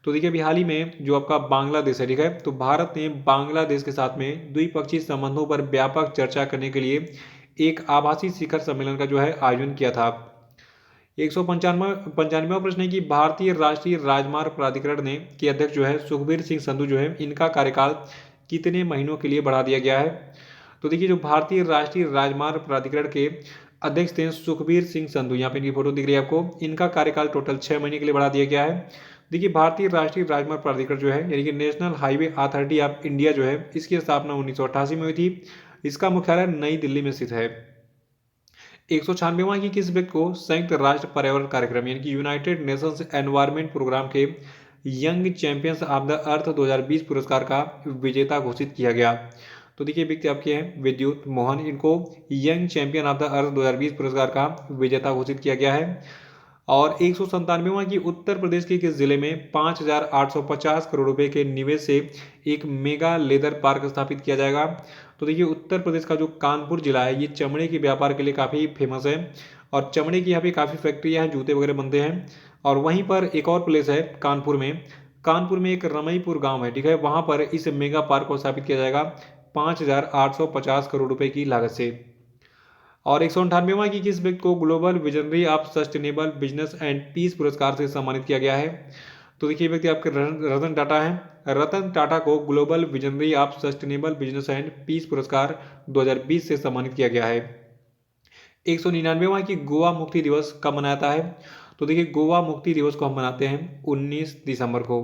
तो देखिए अभी हाल ही में जो आपका बांग्लादेश है, ठीक है, तो भारत ने बांग्लादेश के साथ में द्विपक्षीय संबंधों पर व्यापक चर्चा करने के लिए एक आभासी शिखर सम्मेलन का जो है आयोजन किया था। 195वां प्रश्न है कि भारतीय राष्ट्रीय राजमार्ग प्राधिकरण ने के अध्यक्ष जो है सुखबीर सिंह संधू जो है इनका कार्यकाल कितने महीनों के लिए बढ़ा दिया गया है। तो देखिए जो भारतीय राष्ट्रीय राजमार्ग प्राधिकरण के अध्यक्ष थे सुखबीर सिंह संधू, यहाँ पे इनकी फोटो दिख रही है आपको, इनका कार्यकाल टोटल 6 महीने के लिए बढ़ा दिया गया है। देखिए भारतीय राष्ट्रीय राजमार्ग प्राधिकरण जो है यानी कि national highway authority of India जो है इसकी स्थापना 1988 में हुई थी। इसका मुख्यालय नई दिल्ली में स्थित है। 196वां की किस व्यक्ति को संयुक्त राष्ट्र पर्यावरण कार्यक्रम यानी कि यूनाइटेड नेशंस एनवायरनमेंट प्रोग्राम के young champions of the earth 2020 पुरस्कार का विजेता घोषित किया गया। तो देखिए व्यक्ति आपके हैं विद्युत मोहन, इनको young champion of the earth 2020 पुरस्कार का विजेता घोषित किया गया है। और 197वां की उत्तर प्रदेश के किस जिले में 5,850 करोड़ रुपए के निवेश से एक मेगा लेदर पार्क स्थापित किया जाएगा। तो देखिए उत्तर प्रदेश का जो कानपुर जिला है ये चमड़े के व्यापार के लिए काफ़ी फेमस है और चमड़े की यहाँ पे काफ़ी फैक्ट्रियाँ हैं, जूते वगैरह बनते हैं। और वहीं पर एक और प्लेस है कानपुर में एक रमईपुर गांव है, ठीक है, वहां पर इस मेगा पार्क को स्थापित किया जाएगा 5,850 करोड़ रुपए की लागत से। और 198वां की किस व्यक्ति को global visionary of sustainable business and peace पुरस्कार से सम्मानित किया गया है। तो देखिए व्यक्ति आपके रतन टाटा हैं। रतन टाटा को global visionary of sustainable business and peace पुरस्कार 2020 से सम्मानित किया गया है। 199वां की गोवा मुक्ति दिवस कब मनाता है। तो देखिए गोवा मुक्ति दिवस को हम मनाते हैं 19 दिसंबर को।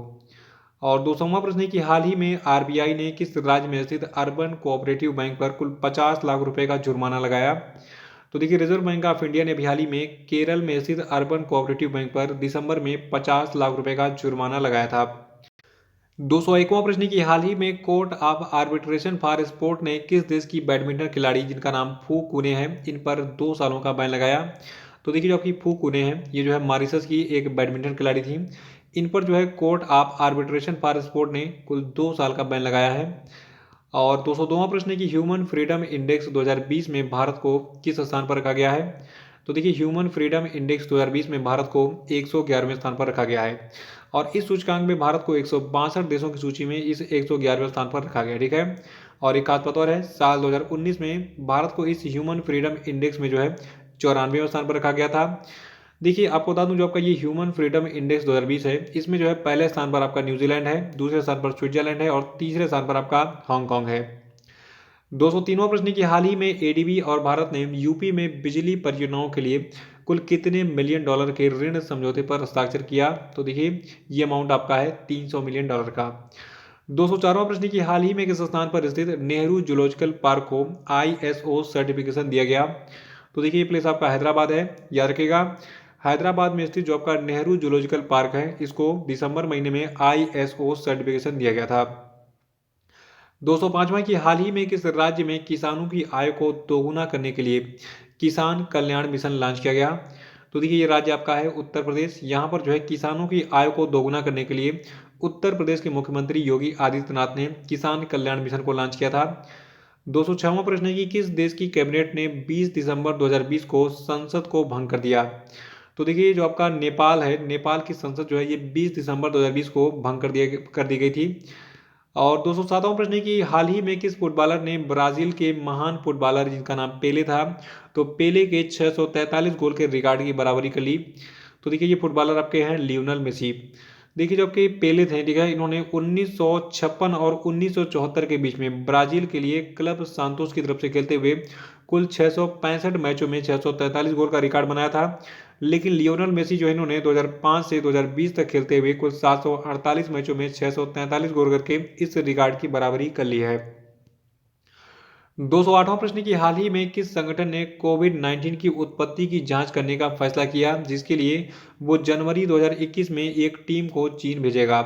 और 200वां प्रश्न है कि हाल ही में आरबीआई ने किस राज्य में स्थित अर्बन कोऑपरेटिव बैंक पर कुल 50 लाख रुपए का जुर्माना लगाया। तो देखिए रिजर्व बैंक ऑफ इंडिया ने भी हाल ही में केरल में स्थित अर्बन कोऑपरेटिव बैंक पर दिसंबर में 50 लाख रुपए का जुर्माना लगाया था। 201वां प्रश्न की हाल ही में court of arbitration for sport ने किस देश की बैडमिंटन खिलाड़ी जिनका नाम फू कुने है इन पर 2 सालों का बैन लगाया। तो देखिए जो आपकी फू कुने है ये जो है मॉरिशस की एक बैडमिंटन खिलाड़ी थी, इन पर जो है court of arbitration for sport ने कुल 2 साल का बैन लगाया है। और 202वां प्रश्न है कि ह्यूमन फ्रीडम इंडेक्स 2020 में भारत को किस स्थान पर रखा गया है? तो देखिए ह्यूमन फ्रीडम इंडेक्स 2020 में भारत को 111वें स्थान पर रखा गया है और इस सूचकांक में भारत को 162 देशों की सूची में इस 111वें स्थान पर रखा गया है। ठीक है, और एक खास बात और है, साल 2019 में भारत को इस ह्यूमन फ्रीडम इंडेक्स में जो है 94वें स्थान पर रखा गया था। देखिए आपको बता दूं, जो आपका ये ह्यूमन फ्रीडम इंडेक्स 2020 है, इसमें जो है पहले स्थान पर आपका न्यूजीलैंड है, दूसरे स्थान पर स्विट्जरलैंड है और तीसरे स्थान पर आपका हांगकांग है। 203वां प्रश्न की हाल ही में एडीबी और भारत ने यूपी में बिजली परियोजनाओं के लिए कुल कितने मिलियन डॉलर के ऋण समझौते पर हस्ताक्षर किया? तो देखिए ये अमाउंट आपका है 300 मिलियन डॉलर का। 204वां प्रश्न की हाल ही में किस स्थान पर स्थित नेहरू जूलॉजिकल पार्क को आईएसओ सर्टिफिकेशन दिया गया? तो देखिए ये प्लेस आपका हैदराबाद है, याद रखिएगा। हैदराबाद में स्थित जो आपका नेहरू जूलॉजिकल पार्क है, इसको दिसंबर महीने में आईएसओ सर्टिफिकेशन दिया गया था। 205वां की हाल ही में किस राज्य में किसानों की आय को दोगुना करने के लिए किसान कल्याण मिशन लॉन्च किया गया? तो देखिए ये राज्य आपका है उत्तर प्रदेश। यहाँ पर जो है किसानों की आय को दोगुना करने के लिए उत्तर प्रदेश के मुख्यमंत्री योगी आदित्यनाथ ने किसान कल्याण मिशन को लॉन्च किया था। 206वां प्रश्न है कि किस देश की कैबिनेट ने 20 दिसंबर 2020 को संसद को भंग कर दिया? तो देखिए जो आपका नेपाल है, नेपाल की संसद जो है ये 20 दिसंबर 2020 को भंग कर दी गई थी। और 207वां प्रश्न है कि हाल ही में किस फुटबॉलर ने ब्राजील के महान फुटबॉलर जिनका नाम पेले था, तो पेले के 643 गोल के रिकॉर्ड की बराबरी कर ली? तो देखिए ये फुटबॉलर आपके हैं लियोनल मेसी। देखिए जो आपके पेले थे, ठीक है, इन्होंने 1956 और 1974 के बीच में ब्राजील के लिए क्लब सांतोस की तरफ से खेलते हुए कुल 665 मैचों में 643 गोल का रिकॉर्ड बनाया था। लेकिन लियोनल मेसी जो है इन्होंने 2005 से 2020 तक खेलते हुए कुल 748 मैचों में 643 गोल करके इस रिकॉर्ड की बराबरी कर ली है। 208वां प्रश्न की हाल ही में किस संगठन ने कोविड-19 की उत्पत्ति की जांच करने का फैसला किया, जिसके लिए वो जनवरी 2021 में एक टीम को चीन भेजेगा?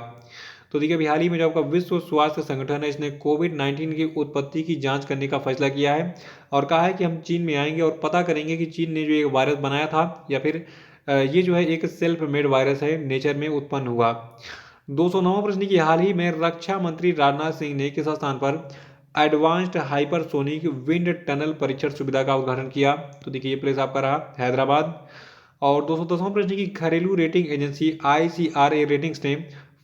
तो देखिए अभी हाल ही में जो आपका विश्व स्वास्थ्य संगठन है, इसने कोविड-19 की उत्पत्ति की जांच करने का फैसला किया है और कहा है कि हम चीन में आएंगे और पता करेंगे कि चीन ने जो एक वायरस बनाया था या फिर ये जो है एक सेल्फ मेड वायरस है, नेचर में उत्पन्न हुआ। 209वां प्रश्न की हाल ही में रक्षा मंत्री राजनाथ सिंह ने किस स्थान पर एडवांस्ड हाइपरसोनिक विंड टनल परीक्षण सुविधा का उद्घाटन किया? तो देखिए ये प्लेस आपका रहा हैदराबाद। और 210वां प्रश्न की घरेलू रेटिंग एजेंसी आईसीआरए रेटिंग्स ने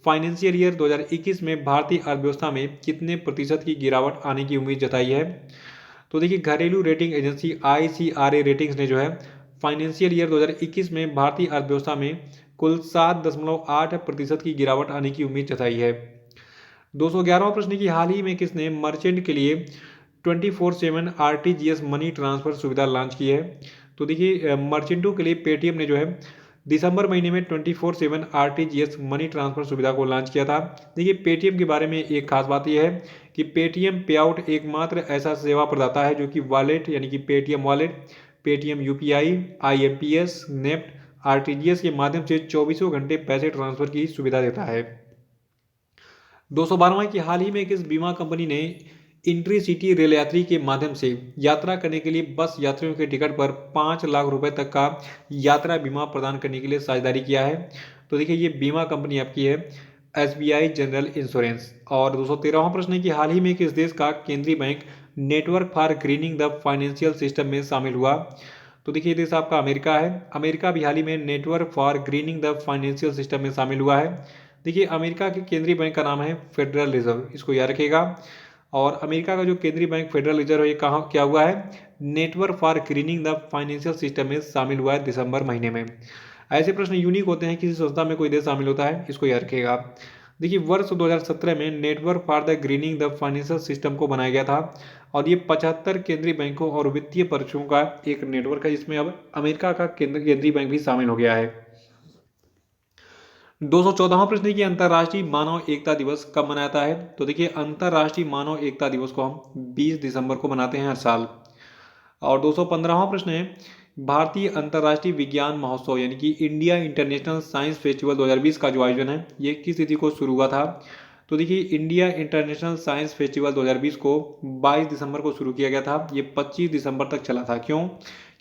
फाइनेंशियल ईयर 2021 में भारतीय अर्थव्यवस्था में कितने प्रतिशत की गिरावट आने की उम्मीद जताई है? तो देखिए घरेलू रेटिंग एजेंसी आईसीआरए रेटिंग्स ने जो है फाइनेंशियल ईयर 2021 में भारतीय अर्थव्यवस्था में कुल 7.8% की गिरावट आने की उम्मीद जताई है। 211वां प्रश्न की हाल ही में किसने मर्चेंट के लिए 24/7 आरटीजीएस मनी ट्रांसफर सुविधा लॉन्च की है? तो देखिए मर्चेंटों के लिए पेटीएम ने जो है दिसंबर महीने में 24/7 आरटीजीएस मनी ट्रांसफर सुविधा को लॉन्च किया था। देखिए पेटीएम के बारे में एक खास बात यह है कि पेटीएम पे आउट एकमात्र ऐसा सेवा प्रदाता है जो कि वॉलेट यानी कि Paytm wallet, Paytm UPI, IMPS, NEFT, RTGS के माध्यम से 24 घंटे पैसे ट्रांसफर की सुविधा देता है। 212वां की हाल ही में किस बीमा कंपनी ने इंट्री-सिटी रेल यात्री के माध्यम से यात्रा करने के लिए बस यात्रियों के टिकट पर 5 लाख रुपए तक का यात्रा बीमा प्रदान करने के लिए साझेदारी किया है? तो देखिए ये बीमा कंपनी आपकी है एसबीआई जनरल इंश्योरेंस। और 213वां प्रश्न है कि हाल ही में किस देश का केंद्रीय bank network for grinning the financial system में शामिल हुआ? तो देखिए देश आपका अमेरिका है। अमेरिका भी हाल ही में network for grinning the financial system में शामिल हुआ है। देखिए अमेरिका के केंद्रीय बैंक का नाम है फेडरल रिजर्व, इसको याद रखिएगा। और अमेरिका का जो केंद्रीय बैंक फेडरल रिजर्व है, ये कहाँ क्या हुआ है? Network for grinning the financial system में शामिल हुआ है दिसंबर महीने में। ऐसे प्रश्न यूनिक होते हैं, किसी संस्था में कोई देश शामिल होता है, इसको याद रखिएगा। देखिए वर्ष 2017 में network for the grinning the financial system को बनाया गया था और ये 75 केंद्रीय बैंकों और वित्तीय परिषदों का एक नेटवर्क है, जिसमें अब अमेरिका का केंद्रीय बैंक भी शामिल हो गया है। 214वां प्रश्न है कि अंतर्राष्ट्रीय मानव एकता दिवस कब मनाया जाता है? तो देखिए अंतर्राष्ट्रीय मानव एकता दिवस को हम 20 दिसंबर को मनाते हैं हर साल। और 215वां प्रश्न है भारतीय अंतर्राष्ट्रीय विज्ञान महोत्सव यानी कि इंडिया इंटरनेशनल साइंस फेस्टिवल 2020 का जो आयोजन है, ये किस तिथि को शुरू हुआ था? तो देखिए इंडिया इंटरनेशनल साइंस फेस्टिवल 2020 को 22 दिसंबर को शुरू किया गया था। ये 25 दिसंबर तक चला था। क्यों?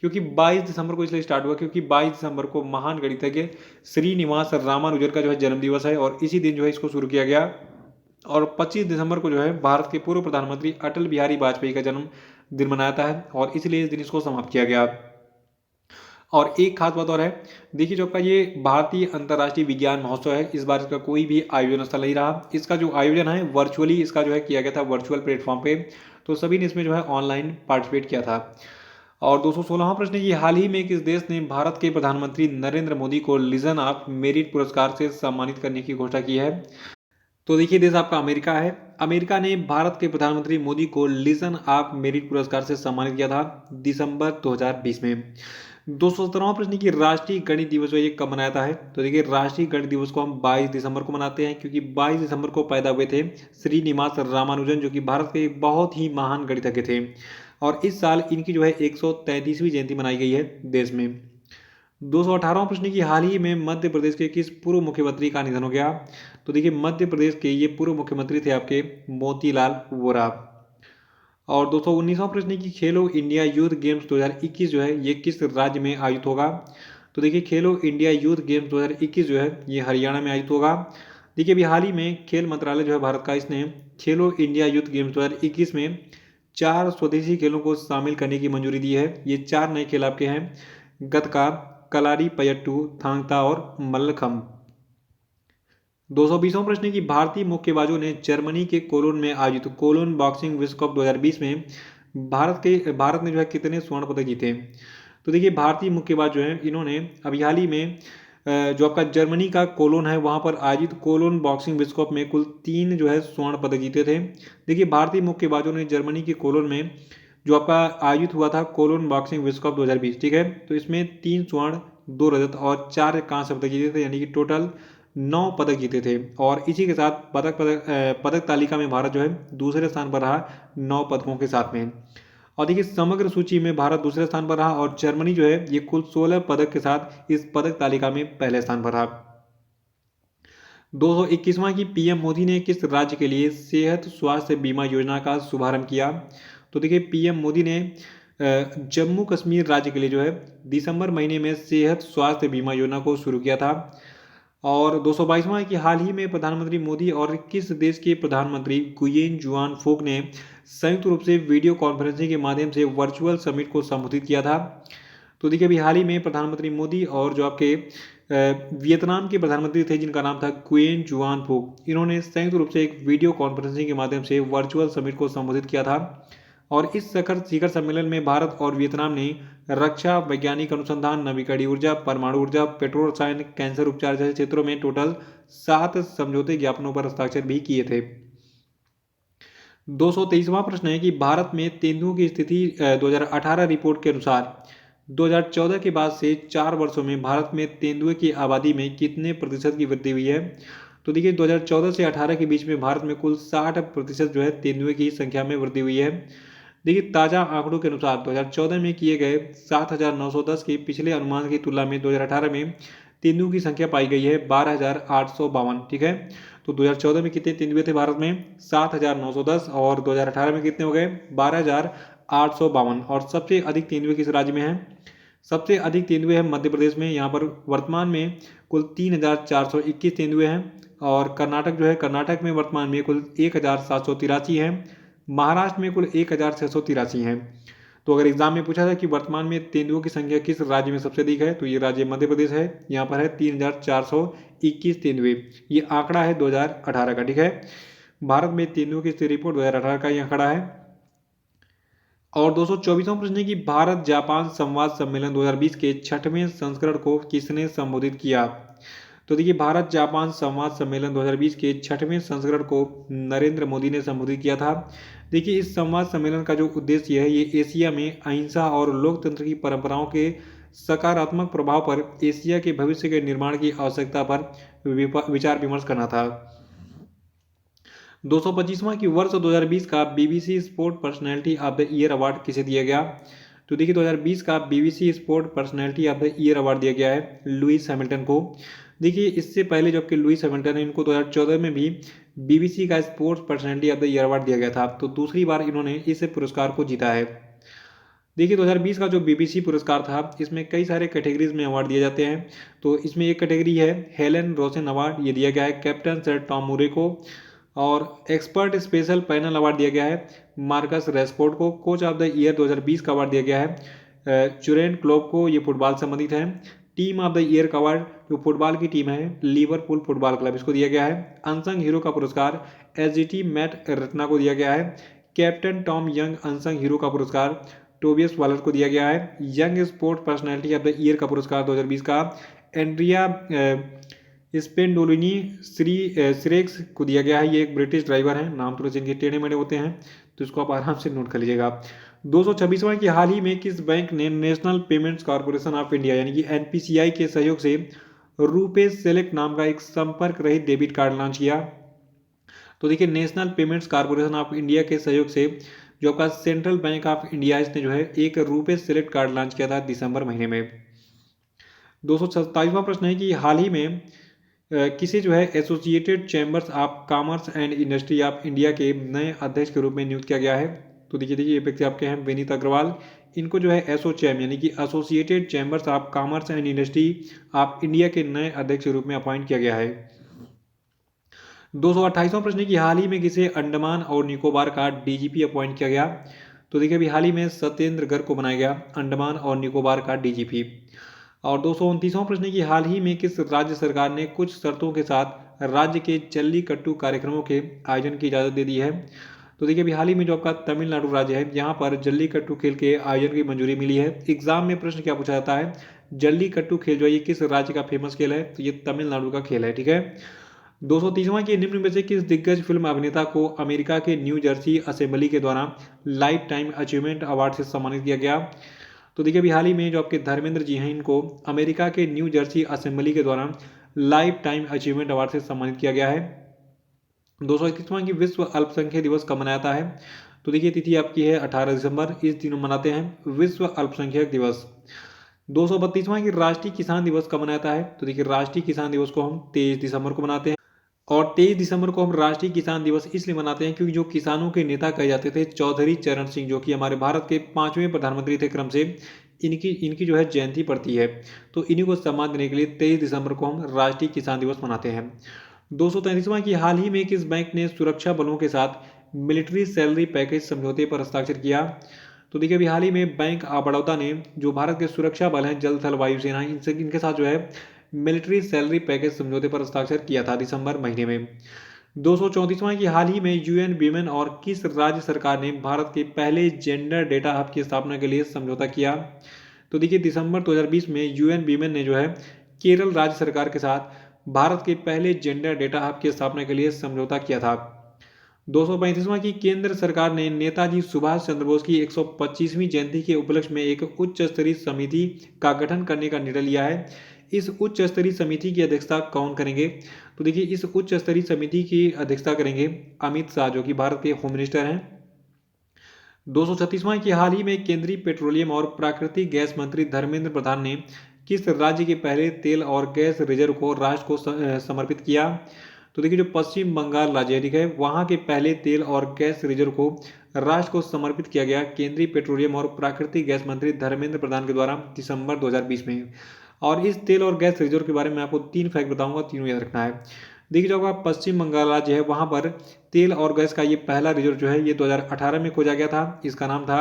क्योंकि 22 दिसंबर को इसलिए स्टार्ट हुआ क्योंकि 22 दिसंबर को महान गणितज्ञ श्रीनिवास रामानुजन का जो है जन्मदिवस है और इसी दिन जो है इसको शुरू किया गया। और 25 दिसंबर को जो है भारत के पूर्व प्रधानमंत्री अटल बिहारी वाजपेयी का जन्म दिन मनाता है और इसलिए इस दिन इसको समाप्त किया गया। और एक खास बात और है, देखिए जो आपका ये भारतीय अंतर्राष्ट्रीय विज्ञान महोत्सव है, इस बार इसका कोई भी आयोजन स्थल नहीं रहा। इसका जो आयोजन है वर्चुअली इसका जो है किया गया था, वर्चुअल प्लेटफॉर्म पे। तो सभी ने इसमें जो है ऑनलाइन पार्टिसिपेट किया था। और 216वां प्रश्न है कि हाल ही में किस देश ने भारत के प्रधानमंत्री नरेंद्र मोदी को लीजन ऑफ मेरिट पुरस्कार से सम्मानित करने की घोषणा की है? तो देखिए देश आपका अमेरिका है। अमेरिका ने भारत के प्रधानमंत्री मोदी को लीजन ऑफ मेरिट पुरस्कार से सम्मानित किया था दिसंबर 2020 में। 217वां प्रश्न की राष्ट्रीय गणित दिवस ये कब मनाया जाता है? तो देखिए राष्ट्रीय गणित दिवस को हम 22 दिसंबर को मनाते हैं, क्योंकि 22 दिसंबर को पैदा हुए थे श्रीनिवास रामानुजन, जो कि भारत के बहुत ही महान गणितज्ञ थे। और इस साल इनकी जो है 133वीं जयंती मनाई गई है देश में। 218वां प्रश्न की हाल ही में मध्य प्रदेश के किस पूर्व मुख्यमंत्री का निधन हो गया? तो देखिए मध्य प्रदेश के ये पूर्व मुख्यमंत्री थे आपके मोतीलाल वोरा। और 219वां प्रश्न की खेलो इंडिया यूथ गेम्स 2021 जो है ये किस राज्य में आयोजित होगा? तो देखिए खेलो इंडिया यूथ गेम्स 2021 जो है ये हरियाणा में आयोजित होगा। देखिए अभी हाल ही में खेल मंत्रालय जो है भारत का, इसने खेलो इंडिया यूथ गेम्स 2021 में 4 स्वदेशी खेलों को शामिल करने की मंजूरी दी है। ये 4 नए खेल आपके हैं गतका, कलारी पयट्टू, थांगता और मल्लखम्ब। 220वां प्रश्न की भारतीय मुक्केबाजों ने जर्मनी के कोलोन में आयोजित कोलोन बॉक्सिंग विश्व कप 2020 में भारत ने जो है कितने स्वर्ण पदक जीते? तो देखिए भारतीय मुक्केबाज जो हैं इन्होंने अभी हाल ही में जो आपका जर्मनी का कोलोन है वहां पर आयोजित कोलोन बॉक्सिंग विश्व कप में कुल 3 जो है स्वर्ण पदक जीते थे। देखिए भारतीय मुक्केबाजों ने जर्मनी के कोलोन में जो आपका आयोजित हुआ था कोलोन बॉक्सिंग विश्व कप 2020, ठीक है, तो इसमें 3 स्वर्ण, 2 रजत और 4 कांस्य पदक जीते थे, यानी कि टोटल 9 पदक जीते थे। और इसी के साथ पदक तालिका में भारत जो है दूसरे स्थान पर रहा 9 पदकों के साथ में। और देखिए समग्र सूची में भारत दूसरे स्थान पर रहा और जर्मनी जो है ये कुल 16 पदक के साथ इस पदक तालिका में पहले स्थान पर रहा। 221वां की पीएम मोदी ने किस राज्य के लिए सेहत स्वास्थ्य बीमा योजना का शुभारंभ किया? तो देखिए पीएम मोदी ने जम्मू कश्मीर राज्य के लिए जो है दिसंबर महीने में सेहत स्वास्थ्य बीमा योजना को शुरू किया था। और 222वां है कि हाल ही में प्रधानमंत्री मोदी और किस देश के प्रधानमंत्री गुयेन जुआन फोक ने संयुक्त रूप से वीडियो कॉन्फ्रेंसिंग के माध्यम से वर्चुअल समिट को संबोधित किया था? तो देखिए अभी हाल ही में प्रधानमंत्री मोदी और जो आपके वियतनाम के प्रधानमंत्री थे जिनका नाम था गुयेन जुआन फोक, इन्होंने संयुक्त रूप से एक वीडियो कॉन्फ्रेंसिंग के माध्यम से वर्चुअल समिट को संबोधित किया था। और इस शिखर सम्मेलन में भारत और वियतनाम ने रक्षा, वैज्ञानिक अनुसंधान, नवीकरणीय ऊर्जा, परमाणु ऊर्जा, पेट्रोल रसायन, कैंसर उपचार जैसे क्षेत्रों में टोटल 7 समझौते ज्ञापनों पर हस्ताक्षर भी किए थे। 223वां प्रश्न है कि भारत में तेंदुओं की स्थिति 2018 रिपोर्ट के अनुसार 2014 के बाद से 4 वर्षों में भारत में तेंदुए की आबादी में कितने प्रतिशत की वृद्धि हुई है? तो देखिए 2014 से 18 के बीच में भारत में कुल 60% जो है तेंदुए की संख्या में वृद्धि हुई है। देखिए ताज़ा आंकड़ों के अनुसार 2014 में किए गए 7,910 के पिछले अनुमान की तुलना में 2018 में तेंदुओं की संख्या पाई गई है 12,852, ठीक है। तो 2014 में कितने तेंदुए थे भारत में? 7,910 और 2018 में कितने हो गए? 12,852। और सबसे अधिक तेंदुए किस राज्य में है? सबसे अधिक तेंदुए हैं मध्य प्रदेश में, यहाँ पर वर्तमान में कुल 3,421 तेंदुए हैं। और कर्नाटक जो है, कर्नाटक में वर्तमान में कुल 1,783 हैं। महाराष्ट्र में कुल 1,683 हैं। तो अगर एग्जाम में पूछा जाए कि वर्तमान में तेंदुओं की संख्या किस राज्य में सबसे अधिक है, तो ये राज्य मध्य प्रदेश है। यहाँ पर है 3,421 तेंदुए। ये आंकड़ा है 2018 का, ठीक है। भारत में तेंदुओं की स्थिति रिपोर्ट 2018 का ये आंकड़ा है। और 224वां प्रश्न है कि भारत जापान संवाद सम्मेलन 2020 के 6वें संस्करण को किसने संबोधित किया? तो देखिए भारत जापान संवाद सम्मेलन 2020 के 6वें संस्करण को नरेंद्र मोदी ने संबोधित किया था। देखिए इस संवाद सम्मेलन का जो उद्देश्य है ये एशिया में अहिंसा और लोकतंत्र की परंपराओं के सकारात्मक प्रभाव पर एशिया के भविष्य के निर्माण की आवश्यकता पर विचार विमर्श करना था। 225वां की वर्ष 2020 का BBC sport personality of the year award किसे दिया गया? तो देखिए 2020 का BBC sport personality of the year award दिया गया है लुइस हैमिल्टन को। देखिए इससे पहले जबकि लुइस हैमिल्टन है, इनको 2014 में भी बीबीसी का sports personality of the year award दिया गया था। तो दूसरी बार इन्होंने इस पुरस्कार को जीता है। देखिए 2020 का जो बीबीसी पुरस्कार था इसमें कई सारे कैटेगरीज में अवार्ड दिए जाते हैं। तो इसमें एक कैटेगरी है हेलन रोसेन अवार्ड, ये दिया गया है कैप्टन सर टॉम मूरे को। और एक्सपर्ट स्पेशल पैनल अवार्ड दिया गया है मार्कस रेशफोर्ड को। कोच ऑफ द ईयर 2020 का अवार्ड दिया गया है जुरेन क्लोप को, ये फुटबॉल से संबंधित है। टीम ऑफ द ईयर का अवार्ड जो फुटबॉल की टीम है लिवरपूल फुटबॉल क्लब, इसको दिया गया है। अनसंग हीरो का पुरस्कार एसजीटी मैट रत्ना को दिया गया है। Captain Tom young unsung hero का पुरस्कार टोबियस वालर को दिया गया है। Young sports personality of the year का पुरस्कार 2020 का एंड्रिया स्पेंडोलिनी श्रेक्स को दिया गया है। ये एक ब्रिटिश ड्राइवर है, नाम थोड़े से इनके टेढ़े मेढ़े होते हैं तो इसको आप आराम से नोट कर लीजिएगा। 226वां कि हाल ही में किस बैंक ने national payments corporation of India यानी कि एनपीसीआई के सहयोग से रुपे सेलेक्ट नाम का एक संपर्क रहित डेबिट कार्ड लॉन्च किया। तो देखिए national payments corporation of India के सहयोग से जो आपका सेंट्रल बैंक ऑफ इंडिया इसने जो है एक रुपे सेलेक्ट कार्ड लॉन्च किया था दिसंबर महीने में। 227वां प्रश्न है कि हाल ही में किसे जो है associated chambers of commerce and industry of India के नए अध्यक्ष के रूप में नियुक्त किया गया है। तो देखिए ये व्यक्ति आपके हैं विनीत अग्रवाल। इनको जो है एसोचैम यानी कि associated chambers of commerce and industry of India के नए अध्यक्ष के रूप में अपॉइंट किया गया है। 228वां प्रश्न है कि हाल ही में किसे अंडमान और निकोबार का डीजीपी अपॉइंट किया गया। तो देखिए अभी हाल ही में सत्येंद्र गर्ग को बनाया गया अंडमान और निकोबार का डीजीपी। और 229वां प्रश्न है कि हाल ही में किस राज्य सरकार ने कुछ शर्तों के साथ राज्य के जल्लीकट्टू कार्यक्रमों के आयोजन की इजाज़त दे दी है। तो देखिए अभी हाल ही में जो आपका तमिलनाडु राज्य है यहाँ पर जल्लीकट्टू खेल के आयोजन की मंजूरी मिली है। एग्जाम में प्रश्न क्या पूछा जाता है, जल्लीकट्टू खेल जो है ये किस राज्य का फेमस खेल है, तो ये तमिलनाडु का खेल है। ठीक है। 230वां की निम्न में से किस दिग्गज फिल्म अभिनेता को अमेरिका के न्यू जर्सी असेंबली के द्वारा लाइफ टाइम अचीवमेंट अवार्ड से सम्मानित किया गया। तो देखिए अभी हाल ही में जो आपके धर्मेंद्र जी हैं इनको अमेरिका के न्यू जर्सी असेंबली के द्वारा लाइफ टाइम अचीवमेंट अवार्ड से सम्मानित किया गया है। 231वां की विश्व अल्पसंख्यक दिवस कब मनाता है। तो देखिए तिथि आपकी है 18 दिसंबर, इस दिन मनाते हैं विश्व अल्पसंख्यक दिवस। 232वां की राष्ट्रीय किसान दिवस कब मनाता है। तो देखिए राष्ट्रीय किसान दिवस को हम 23 दिसंबर को मनाते हैं। और 23 दिसंबर को हम राष्ट्रीय किसान दिवस इसलिए मनाते हैं क्योंकि जो किसानों के नेता कहे जाते थे चौधरी चरण सिंह जो कि हमारे भारत के 5वें प्रधानमंत्री थे क्रम से, इनकी जो है जयंती पड़ती है। तो इन्हीं को सम्मान देने के लिए 23 दिसंबर को हम राष्ट्रीय किसान दिवस मनाते हैं। 233वां की हाल ही में किस बैंक ने सुरक्षा बलों के साथ मिलिट्री सैलरी पैकेज समझौते पर हस्ताक्षर किया। तो देखिए अभी हाल ही में बैंक ऑफ बड़ौदा ने जो भारत के सुरक्षा बल हैं जल थल वायुसेना इनके साथ जो है मिलिट्री सैलरी पैकेज समझौते पर हस्ताक्षर किया था दिसंबर महीने में। 234वां की हाल ही में यूएन वीमेन और किस राज्य सरकार ने भारत के पहले जेंडर डेटा हब की स्थापना के लिए समझौता किया। तो देखिए दिसंबर 2020 में यूएन वीमेन ने जो है केरल राज्य सरकार के साथ भारत के पहले जेंडर डेटा हब की स्थापना के लिए समझौता किया था। 235वां की केंद्र सरकार ने नेताजी सुभाष चंद्र बोस की 125वीं जयंती के उपलक्ष्य में एक उच्च स्तरीय समिति का गठन करने का निर्णय लिया है। इस उच्च स्तरीय समिति की अध्यक्षता कौन करेंगे। तो देखिए इस उच्च स्तरीय समिति की अध्यक्षता करेंगे अमित शाह जो कि भारत के होम मिनिस्टर हैं। 236वां की हाल ही में केंद्रीय पेट्रोलियम और प्राकृतिक गैस मंत्री धर्मेंद्र प्रधान ने किस राज्य के पहले तेल और गैस रिजर्व को राष्ट्र को समर्पित किया। तो देखिए जो पश्चिम बंगाल राज्य है वहां के पहले तेल और गैस रिजर्व को राष्ट्र को समर्पित किया गया केंद्रीय पेट्रोलियम और प्राकृतिक गैस मंत्री धर्मेंद्र प्रधान के द्वारा दिसंबर 2020 में। और इस तेल और गैस रिजर्व के बारे में आपको 3 फैक्ट बताऊंगा, तीनों याद रखना है। देखिए जो आपका पश्चिम बंगाल राज्य है वहां पर तेल और गैस का ये पहला रिजर्व जो है ये 2018 में खोजा गया था। इसका नाम था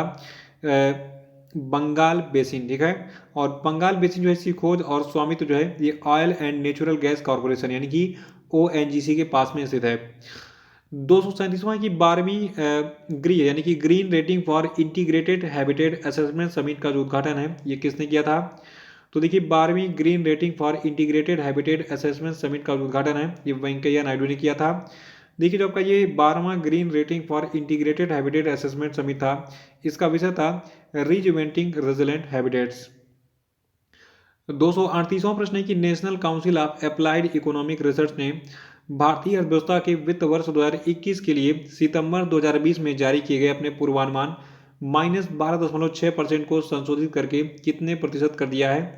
बंगाल बेसिन। ठीक है। और बंगाल बेसिन जो है इसकी खोज और स्वामित्व जो है ये oil and natural gas corporation यानी कि ओएनजीसी के पास में स्थित है। 237वां की 12वीं ग्री यानी कि green rating for integrated habitat assessment summit का जो उद्घाटन है ये किसने किया था। तो देखिए 12वीं green rating for integrated habitat assessment summit का उद्घाटन है ये वेंकैया नायडू ने किया था। देखिए जो आपका ये 12वां green rating for integrated habitat assessment summit था, इसका विषय था रीजुवेंटिंग रेजिलेंट हैबिटेट्स। 238वां प्रश्न है कि national council of applied economic research ने भारतीय अर्थव्यवस्था के वित्त वर्ष 2021 के लिए सितंबर 2020 में जारी किए गए अपने पूर्वानुमान -12.6% को संशोधित करके कितने प्रतिशत कर दिया है।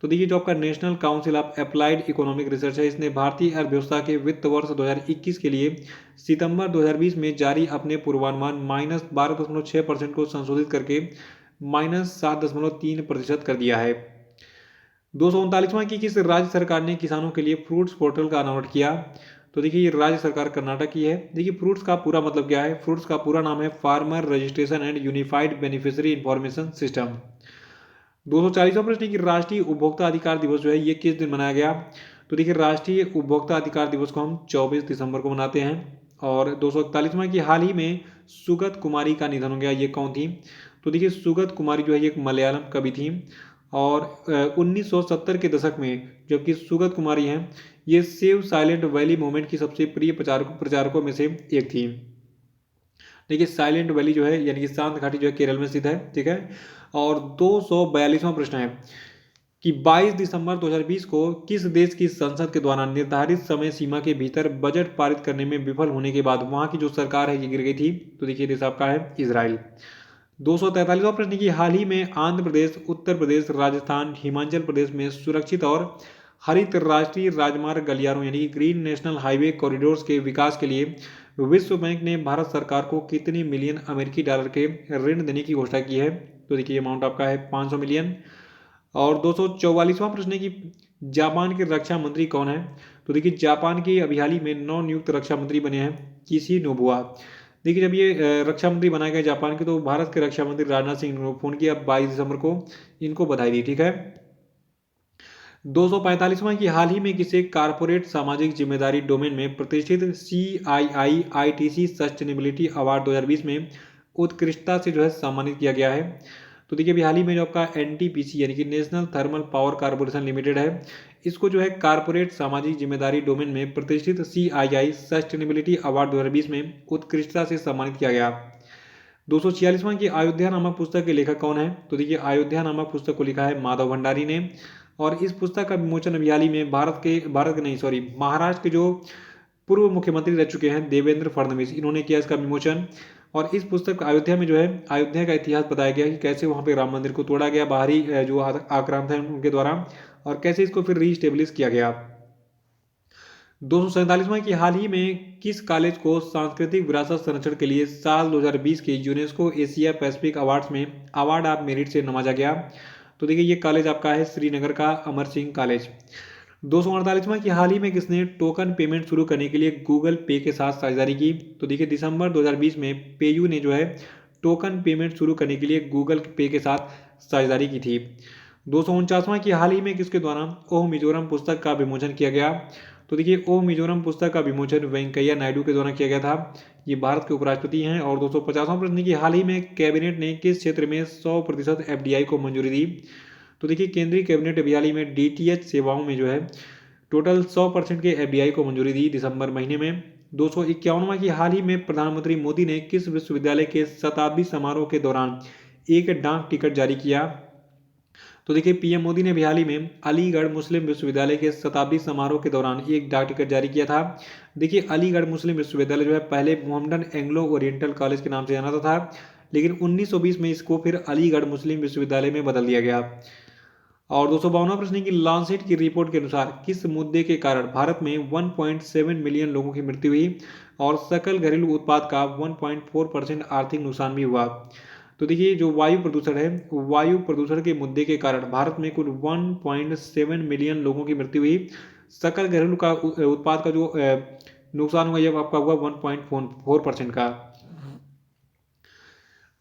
तो देखिए जो आपका national council of applied economic research है इसने भारतीय अर्थव्यवस्था के वित्त वर्ष 2021 के लिए सितंबर 2020 में जारी अपने पूर्वानुमान -12.6% को संशोधित करके -7.3% कर दिया है। 239वां की किस राज्य सरकार ने किसानों के लिए फ्रूट्स पोर्टल का अनावरण किया। तो देखिए ये राज्य सरकार कर्नाटक की है। देखिए फ्रूट्स का पूरा मतलब क्या है, फ्रूट्स का पूरा नाम है farmer registration and unified beneficiary information system. 240वां प्रश्न है कि राष्ट्रीय उपभोक्ता अधिकार दिवस जो है ये किस दिन मनाया गया। तो देखिए राष्ट्रीय उपभोक्ता अधिकार दिवस को हम 24 दिसंबर को मनाते हैं। और 241वां कि हाल ही में सुगत कुमारी का निधन हो गया, ये कौन थी। तो देखिए सुगत कुमारी जो है ये एक मलयालम कवि थी और 1970 के दशक में जबकि सुगत कुमारी हैं ये सेव साइलेंट वैली मूवमेंट की सबसे प्रिय प्रचारकों में से एक थी। देखिए साइलेंट वैली जो है यानी कि शांत घाटी जो है केरल में स्थित है, ठीक है। और 242वां प्रश्न है कि 22 दिसंबर 2020 को किस देश की संसद के द्वारा निर्धारित समय सीमा के भीतर बजट पारित करने में विफल होने के बाद वहां की जो सरकार है ये गिर गई थी। तो देखिए देश आपका है इजराइल। 243वां प्रश्न की हाल ही में आंध्र प्रदेश, उत्तर प्रदेश, राजस्थान, हिमाचल प्रदेश में सुरक्षित और हरित राष्ट्रीय राजमार्ग गलियारों यानी कि ग्रीन नेशनल हाईवे कॉरिडोर्स के विकास के लिए विश्व बैंक ने भारत सरकार को कितने मिलियन अमेरिकी डॉलर के ऋण देने की घोषणा की है। तो देखिए अमाउंट आपका है 500 मिलियन। और 244वां प्रश्न है कि जापान के रक्षा मंत्री कौन है। तो देखिए जापान के अभी हाल ही में नवनियुक्त रक्षा मंत्री बने हैं किसी नोबुआ। देखिए जब ये रक्षा मंत्री बनाए गए जापान के तो भारत के रक्षा मंत्री राजनाथ सिंह ने फोन किया 22 दिसंबर को, इनको बधाई दी, ठीक है। 245वां की हाल ही में किसे कारपोरेट सामाजिक जिम्मेदारी डोमेन में प्रतिष्ठित CII-ITC सस्टेनेबिलिटी अवार्ड 2020 में उत्कृष्टता से जो है सम्मानित किया गया है। तो देखिए अभी हाल ही में जो आपका NTPC यानी कि national thermal power corporation limited है इसको जो है कारपोरेट सामाजिक जिम्मेदारी डोमेन में प्रतिष्ठित CII सस्टेनेबिलिटी अवार्ड 2020 में उत्कृष्टता से सम्मानित किया गया। 246वां की अयोध्या नामक पुस्तक के लेखक कौन है। तो देखिए अयोध्या नामक पुस्तक को लिखा है माधव भंडारी ने और इस पुस्तक का विमोचन अभी हाल ही में महाराष्ट्र के जो पूर्व मुख्यमंत्री रह चुके हैं देवेंद्र फडणवीस, इन्होंने किया इसका विमोचन। और इस पुस्तक अयोध्या में जो है अयोध्या का इतिहास बताया गया कि कैसे वहाँ पे राम मंदिर को तोड़ा गया बाहरी जो आक्रांत है उनके द्वारा और कैसे इसको फिर रीस्टेब्लिश किया गया। 247वां की हाल ही में किस कॉलेज को सांस्कृतिक विरासत संरक्षण के लिए साल 2020 के यूनेस्को एशिया पैसिफिक अवार्ड्स में अवार्ड ऑफ मेरिट से नवाजा गया। तो देखिए ये कॉलेज आपका है श्रीनगर का अमर सिंह कॉलेज। 248वां की हाल ही में किसने टोकन पेमेंट शुरू करने के लिए गूगल पे के साथ साझेदारी की। तो देखिए दिसंबर 2020 में पेयू ने जो है टोकन पेमेंट शुरू करने के लिए गूगल पे के साथ साझेदारी की थी। 249वां की हाल ही में किसके द्वारा ओह मिजोरम पुस्तक का विमोचन किया गया। तो देखिए ओह मिजोरम पुस्तक का विमोचन वेंकैया नायडू के द्वारा किया गया था, ये भारत के उपराष्ट्रपति हैं। और 250वां प्रश्न की हाल ही में कैबिनेट ने किस क्षेत्र में 100% FDI को मंजूरी दी। तो देखिए केंद्रीय कैबिनेट अभी हाल ही में DTH सेवाओं में जो है टोटल 100% के FDI को मंजूरी दी दिसंबर महीने में। 251वां की हाल ही में प्रधानमंत्री मोदी ने किस विश्वविद्यालय के शताब्दी समारोह के दौरान एक डाक टिकट जारी किया। तो देखिए PM मोदी ने भी हाल ही में अलीगढ़ मुस्लिम विश्वविद्यालय के शताब्दी समारोह के दौरान एक डाक टिकट जारी किया था। देखिए अलीगढ़ मुस्लिम विश्वविद्यालय जो है पहले मोहम्मदन एंग्लो ओरिएंटल कॉलेज के नाम से जाना था लेकिन 1920 में इसको फिर अलीगढ़ मुस्लिम विश्वविद्यालय में बदल दिया गया। और 252वां प्रश्न है कि लांसेट की रिपोर्ट के अनुसार किस मुद्दे के कारण भारत में 1.7 मिलियन लोगों की मृत्यु हुई और सकल घरेलू उत्पाद का 1.4% आर्थिक नुकसान भी हुआ। तो देखिए जो वायु प्रदूषण है वायु प्रदूषण के मुद्दे के कारण भारत में कुल 1.7 मिलियन लोगों की मृत्यु हुई। सकल घरेलू का उत्पाद का जो नुकसान हुआ यह आपका हुआ 1.4% का।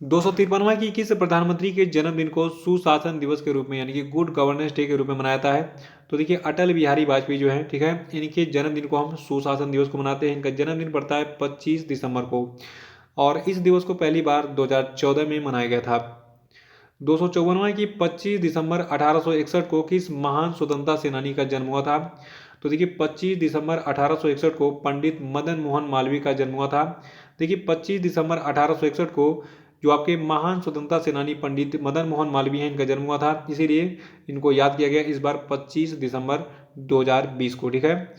253वां की किस प्रधानमंत्री के जन्मदिन को सुशासन दिवस के रूप में यानी कि गुड गवर्नेंस डे के रूप में मनाया जाता है। तो देखिए अटल बिहारी वाजपेयी जो है, ठीक है, इनके जन्मदिन को हम सुशासन दिवस को मनाते हैं। इनका जन्मदिन पड़ता है 25 दिसंबर को और इस दिवस को पहली बार 2014 में मनाया गया था। 254वां की 25 दिसंबर 1861 को किस महान स्वतंत्रता सेनानी का जन्म हुआ था। तो देखिए 25 दिसंबर 1861 को पंडित मदन मोहन मालवीय का जन्म हुआ था। देखिए 25 दिसंबर 1861 को जो आपके महान स्वतंत्रता सेनानी पंडित मदन मोहन मालवीय हैं इनका जन्म हुआ था, इसीलिए इनको याद किया गया इस बार 25 दिसंबर 2020 को, ठीक है।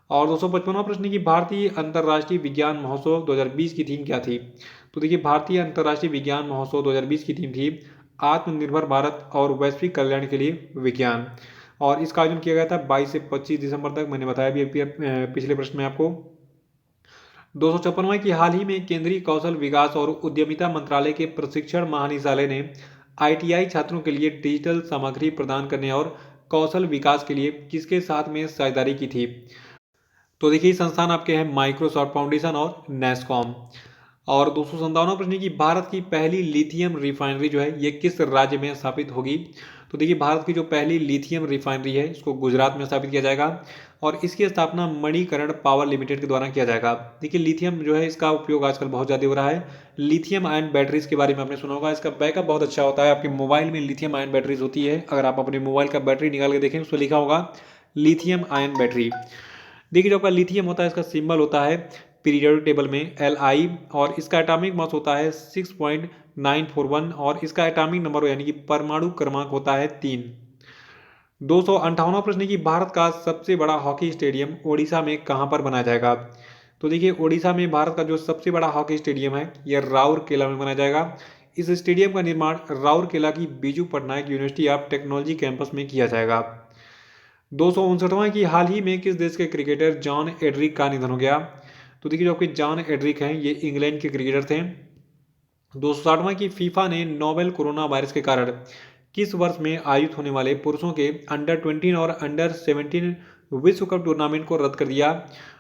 और 255वां प्रश्न की भारतीय अंतर्राष्ट्रीय विज्ञान महोत्सव 2020 की थीम क्या थी। तो देखिए भारतीय अंतर्राष्ट्रीय विज्ञान महोत्सव 2020 की थीम थी आत्मनिर्भर भारत और वैश्विक कल्याण के लिए विज्ञान और इसका आयोजन किया गया था 22 से 25 दिसंबर तक, मैंने बताया भी पिछले प्रश्न में आपको। 256वां की हाल ही में केंद्रीय कौशल विकास और उद्यमिता मंत्रालय के प्रशिक्षण महानिदेशालय ने ITI छात्रों के लिए डिजिटल सामग्री प्रदान करने और कौशल विकास के लिए किसके साथ में साझेदारी की थी। तो देखिए ये संस्थान आपके हैं माइक्रोसॉफ्ट फाउंडेशन और नेस्कॉम। और 257वां प्रश्न है कि भारत की पहली लिथियम रिफाइनरी जो है ये किस राज्य में स्थापित होगी। तो देखिए भारत की जो पहली लिथियम रिफाइनरी है इसको गुजरात में स्थापित किया जाएगा और इसकी स्थापना मणिकरण पावर लिमिटेड के द्वारा किया जाएगा। देखिए लिथियम जो है इसका उपयोग आजकल बहुत ज़्यादा हो रहा है। लिथियम आयन बैटरीज के बारे में आपने सुना होगा, इसका बैकअप बहुत अच्छा होता है। आपके मोबाइल में लिथियम आयन बैटरीज होती है, अगर आप अपने मोबाइल का बैटरी निकाल के देखें उस पर लिखा होगा लिथियम आयन बैटरी। देखिए जो आपका लिथियम होता है इसका सिंबल होता है पीरियोडिक टेबल में Li और इसका एटॉमिक मास होता है 6.941 और इसका एटॉमिक नंबर यानी कि परमाणु क्रमांक होता है 3। 258वां प्रश्न है कि भारत का सबसे बड़ा हॉकी स्टेडियम ओडिशा में कहाँ पर बनाया जाएगा। तो देखिए ओडिशा में भारत का जो सबसे बड़ा हॉकी स्टेडियम है यह राउरकेला में बनाया जाएगा। इस स्टेडियम का निर्माण राउरकेला की Biju Patnaik university of technology campus में किया जाएगा। 259वां की हाल ही में किस देश के क्रिकेटर जॉन एड्रिक का निधन हो गया। तो देखिए जो आपके जॉन एड्रिक हैं ये इंग्लैंड के क्रिकेटर थे। 260वां की फीफा ने नोवेल कोरोना वायरस के कारण किस वर्ष में आयोजित होने वाले पुरुषों के अंडर 20 और अंडर 17 विश्व कप टूर्नामेंट को रद्द कर दिया।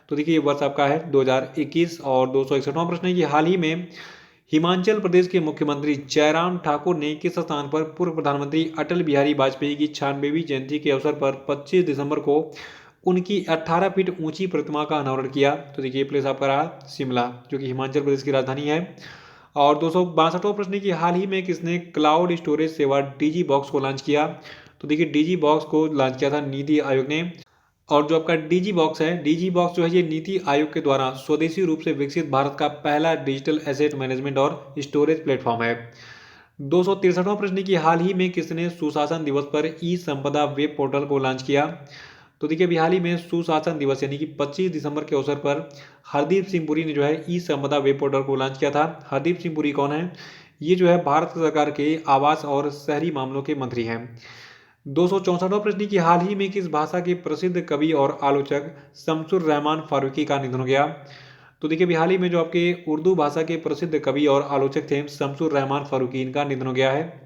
तो देखिए ये वर्ष आपका है 2021। और 261वां प्रश्न है कि हाल ही में हिमाचल प्रदेश के मुख्यमंत्री जयराम ठाकुर ने किस स्थान पर पूर्व प्रधानमंत्री अटल बिहारी वाजपेयी की 96वीं जयंती के अवसर पर 25 दिसंबर को उनकी 18 फीट ऊंची प्रतिमा का अनावरण किया। तो देखिए प्लेस आपका रहा शिमला जो कि हिमाचल प्रदेश की राजधानी है। और 262वां प्रश्न है कि हाल ही में किसने क्लाउड स्टोरेज सेवा डीजी बॉक्स को लॉन्च किया। तो देखिए डीजी बॉक्स को लॉन्च किया था नीति आयोग ने। और जो आपका डीजी बॉक्स है, डीजी बॉक्स जो है ये नीति आयोग के द्वारा स्वदेशी रूप से विकसित भारत का पहला डिजिटल एसेट मैनेजमेंट और स्टोरेज प्लेटफॉर्म है। 263वां प्रश्न की हाल ही में किसने सुशासन दिवस पर ई संपदा वेब पोर्टल को लॉन्च किया। तो देखिए अभी हाल ही में सुशासन दिवस यानी कि 25 दिसंबर के अवसर पर हरदीप सिंह पुरी ने जो है ई संपदा वेब पोर्टल को लॉन्च किया था। हरदीप सिंह पुरी कौन है, ये जो है भारत सरकार के आवास और शहरी मामलों के मंत्री हैं। 264वां प्रश्न की हाल ही में किस भाषा के प्रसिद्ध कवि और आलोचक शमसुर रहमान फारूकी का निधन हो गया। तो देखिए अभी हाल ही में जो आपके उर्दू भाषा के प्रसिद्ध कवि और आलोचक थे शमसुर रहमान फारूकी, इनका निधन हो गया है।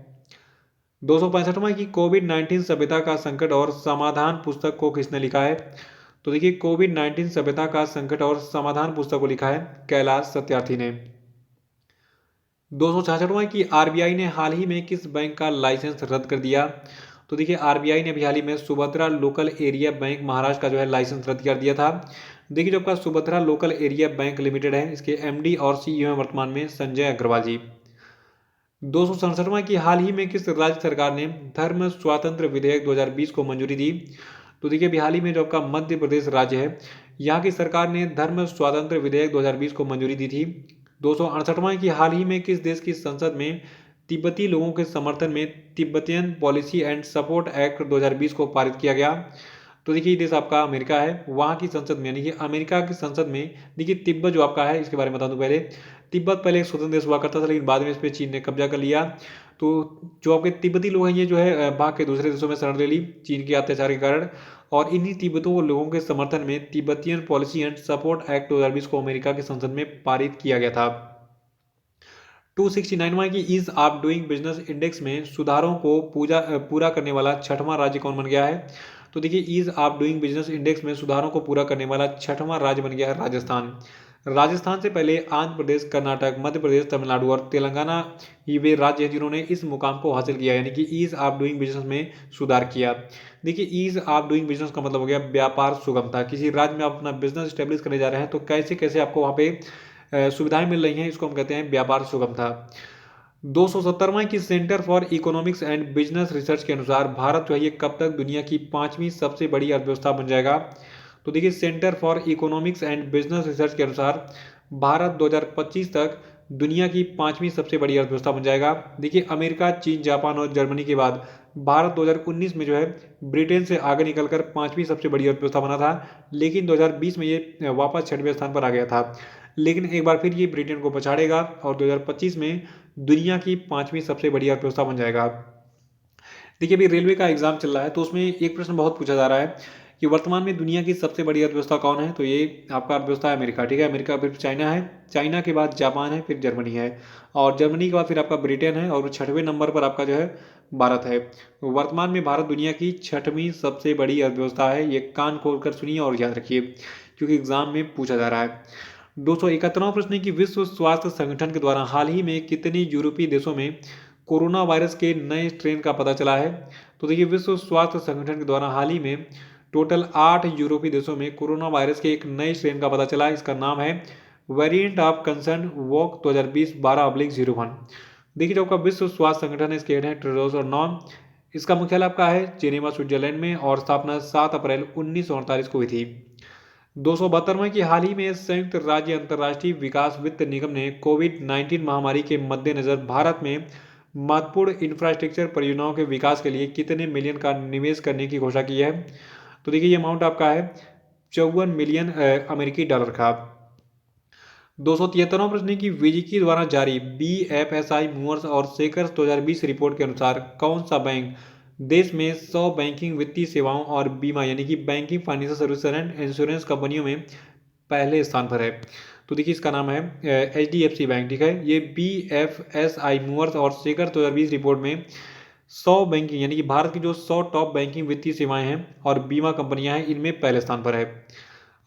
265वां की कोविड-19 सभ्यता का संकट और समाधान पुस्तक को किसने लिखा है। तो देखिए कोविड-19 सभ्यता का संकट और समाधान पुस्तक को लिखा है कैलाश सत्यार्थी ने। 266वां की आरबीआई ने हाल ही में किस बैंक का लाइसेंस रद्द कर दिया। तो देखिए आरबीआई ने अभी हाल ही में Subhadra local area bank Maharashtra का जो है लाइसेंस रद्द कर दिया था। देखिए जो आपका Subhadra local area bank limited है इसके एमडी और सीईओ हैं वर्तमान में संजय अग्रवाल जी। 267वां की हाल ही में किस राज्य सरकार ने धर्म स्वातंत्र विधेयक 2020 को मंजूरी दी। तो देखिए अभी हाल ही में जो आपका मध्य प्रदेश राज्य है यहाँ की सरकार ने धर्म स्वातंत्र विधेयक 2020 को मंजूरी दी थी। 268वां की हाल ही में किस देश की संसद में तिब्बती लोगों के समर्थन में Tibetan policy and support act 2020 को पारित किया गया। तो देखिए ये देश आपका अमेरिका है, वहाँ की संसद में यानी कि अमेरिका की संसद में देखिए तिब्बत जो आपका है इसके बारे में बता दूं पहले। तिब्बत पहले एक स्वतंत्र देश हुआ करता था लेकिन बाद में इस पर चीन ने कब्जा कर लिया। तो जो आपके तिब्बती लोग हैं ये जो है भाग के दूसरे देशों में शरण ले ली चीन के अत्याचार के कारण। और इन्हीं तिब्बतों लोगों के समर्थन में Tibetan policy and support act 2020 को अमेरिका की संसद में पारित किया गया था। 269वां की ease of doing business index में सुधारों को पूरा करने वाला छठवां राज्य कौन बन गया है। तो देखिए ease of doing business index में सुधारों को पूरा करने वाला छठवां राज्य बन गया है राजस्थान। राजस्थान से पहले आंध्र प्रदेश, कर्नाटक, मध्य प्रदेश, तमिलनाडु और तेलंगाना ही वे राज्य हैं जिन्होंने इस मुकाम को हासिल किया यानी कि ईज ऑफ डूइंग बिजनेस में सुधार किया। देखिए ईज ऑफ डूइंग बिजनेस का मतलब हो गया व्यापार सुगमता। किसी राज्य में आप अपना बिजनेस स्टेब्लिश करने जा रहे हैं तो कैसे कैसे आपको वहाँ पे सुविधाएं मिल रही हैं, इसको हम कहते हैं व्यापार सुगमता। 270वां की centre for economics and business research के अनुसार भारत जो है ये कब तक दुनिया की 5वीं सबसे बड़ी अर्थव्यवस्था बन जाएगा। तो देखिए centre for economics and business research के अनुसार भारत 2025 तक दुनिया की 5वीं सबसे बड़ी अर्थव्यवस्था बन जाएगा। देखिए अमेरिका, चीन, जापान और जर्मनी के बाद भारत 2019 में जो है ब्रिटेन से आगे निकलकर 5वीं सबसे बड़ी अर्थव्यवस्था बना था, लेकिन 2020 में ये वापस 6वें स्थान पर आ गया था। लेकिन एक बार फिर ये ब्रिटेन को पछाड़ेगा और 2025 में दुनिया की 5वीं सबसे बड़ी अर्थव्यवस्था बन जाएगा। देखिए अभी रेलवे का एग्जाम चल रहा है तो उसमें एक प्रश्न बहुत पूछा जा रहा है कि वर्तमान में दुनिया की सबसे बड़ी अर्थव्यवस्था कौन है। तो ये आपका अर्थव्यवस्था है अमेरिका, ठीक है। अमेरिका फिर चाइना है, चाइना के बाद जापान है, फिर जर्मनी है और जर्मनी के बाद फिर आपका ब्रिटेन है और 6वें नंबर पर आपका जो है भारत है। वर्तमान में भारत दुनिया की 6वीं सबसे बड़ी अर्थव्यवस्था है। ये कान खोल कर सुनिए और याद रखिए क्योंकि एग्जाम में पूछा जा रहा है। 271वां प्रश्न है कि विश्व स्वास्थ्य संगठन के द्वारा हाल ही में कितने यूरोपीय देशों में कोरोना वायरस के नए स्ट्रेन का पता चला है? तो देखिए विश्व स्वास्थ्य संगठन के द्वारा हाल ही में टोटल 8 यूरोपीय देशों में कोरोना वायरस के एक नए स्ट्रेन का पता चला है। इसका नाम है वेरिएंट ऑफ कंसर्न वॉक 2020-12/01। देखिए जो आपका विश्व स्वास्थ्य संगठन है इसके हेड है टेड्रोस अधनॉम। इसका मुख्यालय आपका है जेनेवा स्विट्जरलैंड में और स्थापना 7 अप्रैल 1948 को हुई थी। 272वां की हाल ही में संयुक्त राज्य अंतर्राष्ट्रीय विकास वित्त निगम ने कोविड-19 महामारी के मद्देनजर भारत में महत्वपूर्ण इंफ्रास्ट्रक्चर परियोजनाओं के विकास के लिए कितने मिलियन का निवेश करने की घोषणा की है? तो देखिए ये अमाउंट आपका है 54 मिलियन अमेरिकी डॉलर का। 273वां प्रश्न है कि विजिकी द्वारा जारी BFSI मूवर्स और शेकर्स 2020 रिपोर्ट के अनुसार कौन सा बैंक देश में 100 बैंकिंग वित्तीय सेवाओं और बीमा यानी कि banking financial service and insurance कंपनियों में पहले स्थान पर है? तो देखिए इसका नाम है HDFC बैंक। ठीक है, ये BFSI मूवर्स और शेकर 2020 रिपोर्ट में 100 बैंकिंग यानी कि भारत की जो 100 टॉप बैंकिंग वित्तीय सेवाएं हैं और बीमा कंपनियां हैं इनमें पहले स्थान पर है।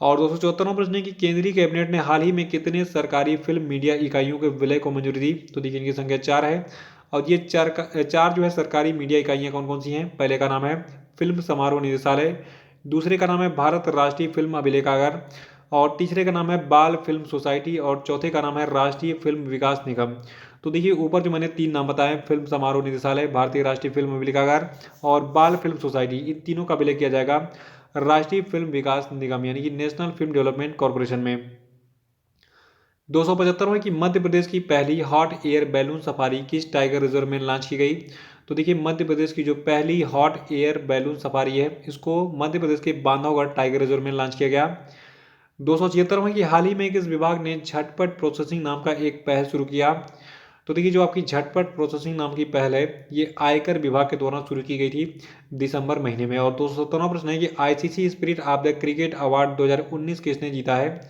और 274वां प्रश्न है कि केंद्रीय कैबिनेट ने हाल ही में कितने सरकारी फिल्म मीडिया इकाइयों के विलय को मंजूरी दी? तो देखिए इनकी संख्या 4 है और ये चार जो है सरकारी मीडिया इकाइयां कौन कौन सी हैं? पहले का नाम है फिल्म समारोह निदेशालय, दूसरे का नाम है भारत राष्ट्रीय फिल्म अभिलेखागार और तीसरे का नाम है बाल फिल्म सोसाइटी और चौथे का नाम है राष्ट्रीय फिल्म विकास निगम। तो देखिए ऊपर जो मैंने 3 नाम बताए फिल्म समारोह निदेशालय, भारतीय राष्ट्रीय फिल्म अभिलेखागार और बाल फिल्म सोसाइटी, इन तीनों का विलय किया जाएगा राष्ट्रीय फिल्म विकास निगम यानी कि नेशनल फिल्म डेवलपमेंट कॉर्पोरेशन में। 275वां कि मध्य प्रदेश की पहली हॉट एयर बैलून सफारी किस टाइगर रिजर्व में लॉन्च की गई? तो देखिए मध्य प्रदेश की जो पहली हॉट एयर बैलून सफारी है इसको मध्य प्रदेश के बांधवगढ़ टाइगर रिजर्व में लॉन्च किया गया। 276वां कि हाल ही में किस विभाग ने झटपट प्रोसेसिंग नाम का एक पहल शुरू किया? तो देखिए जो आपकी झटपट प्रोसेसिंग नाम की पहल है ये आयकर विभाग के द्वारा शुरू की गई थी दिसंबर महीने में। और 277वां प्रश्न है कि ICC spirit of the cricket award 2019 किसने जीता है?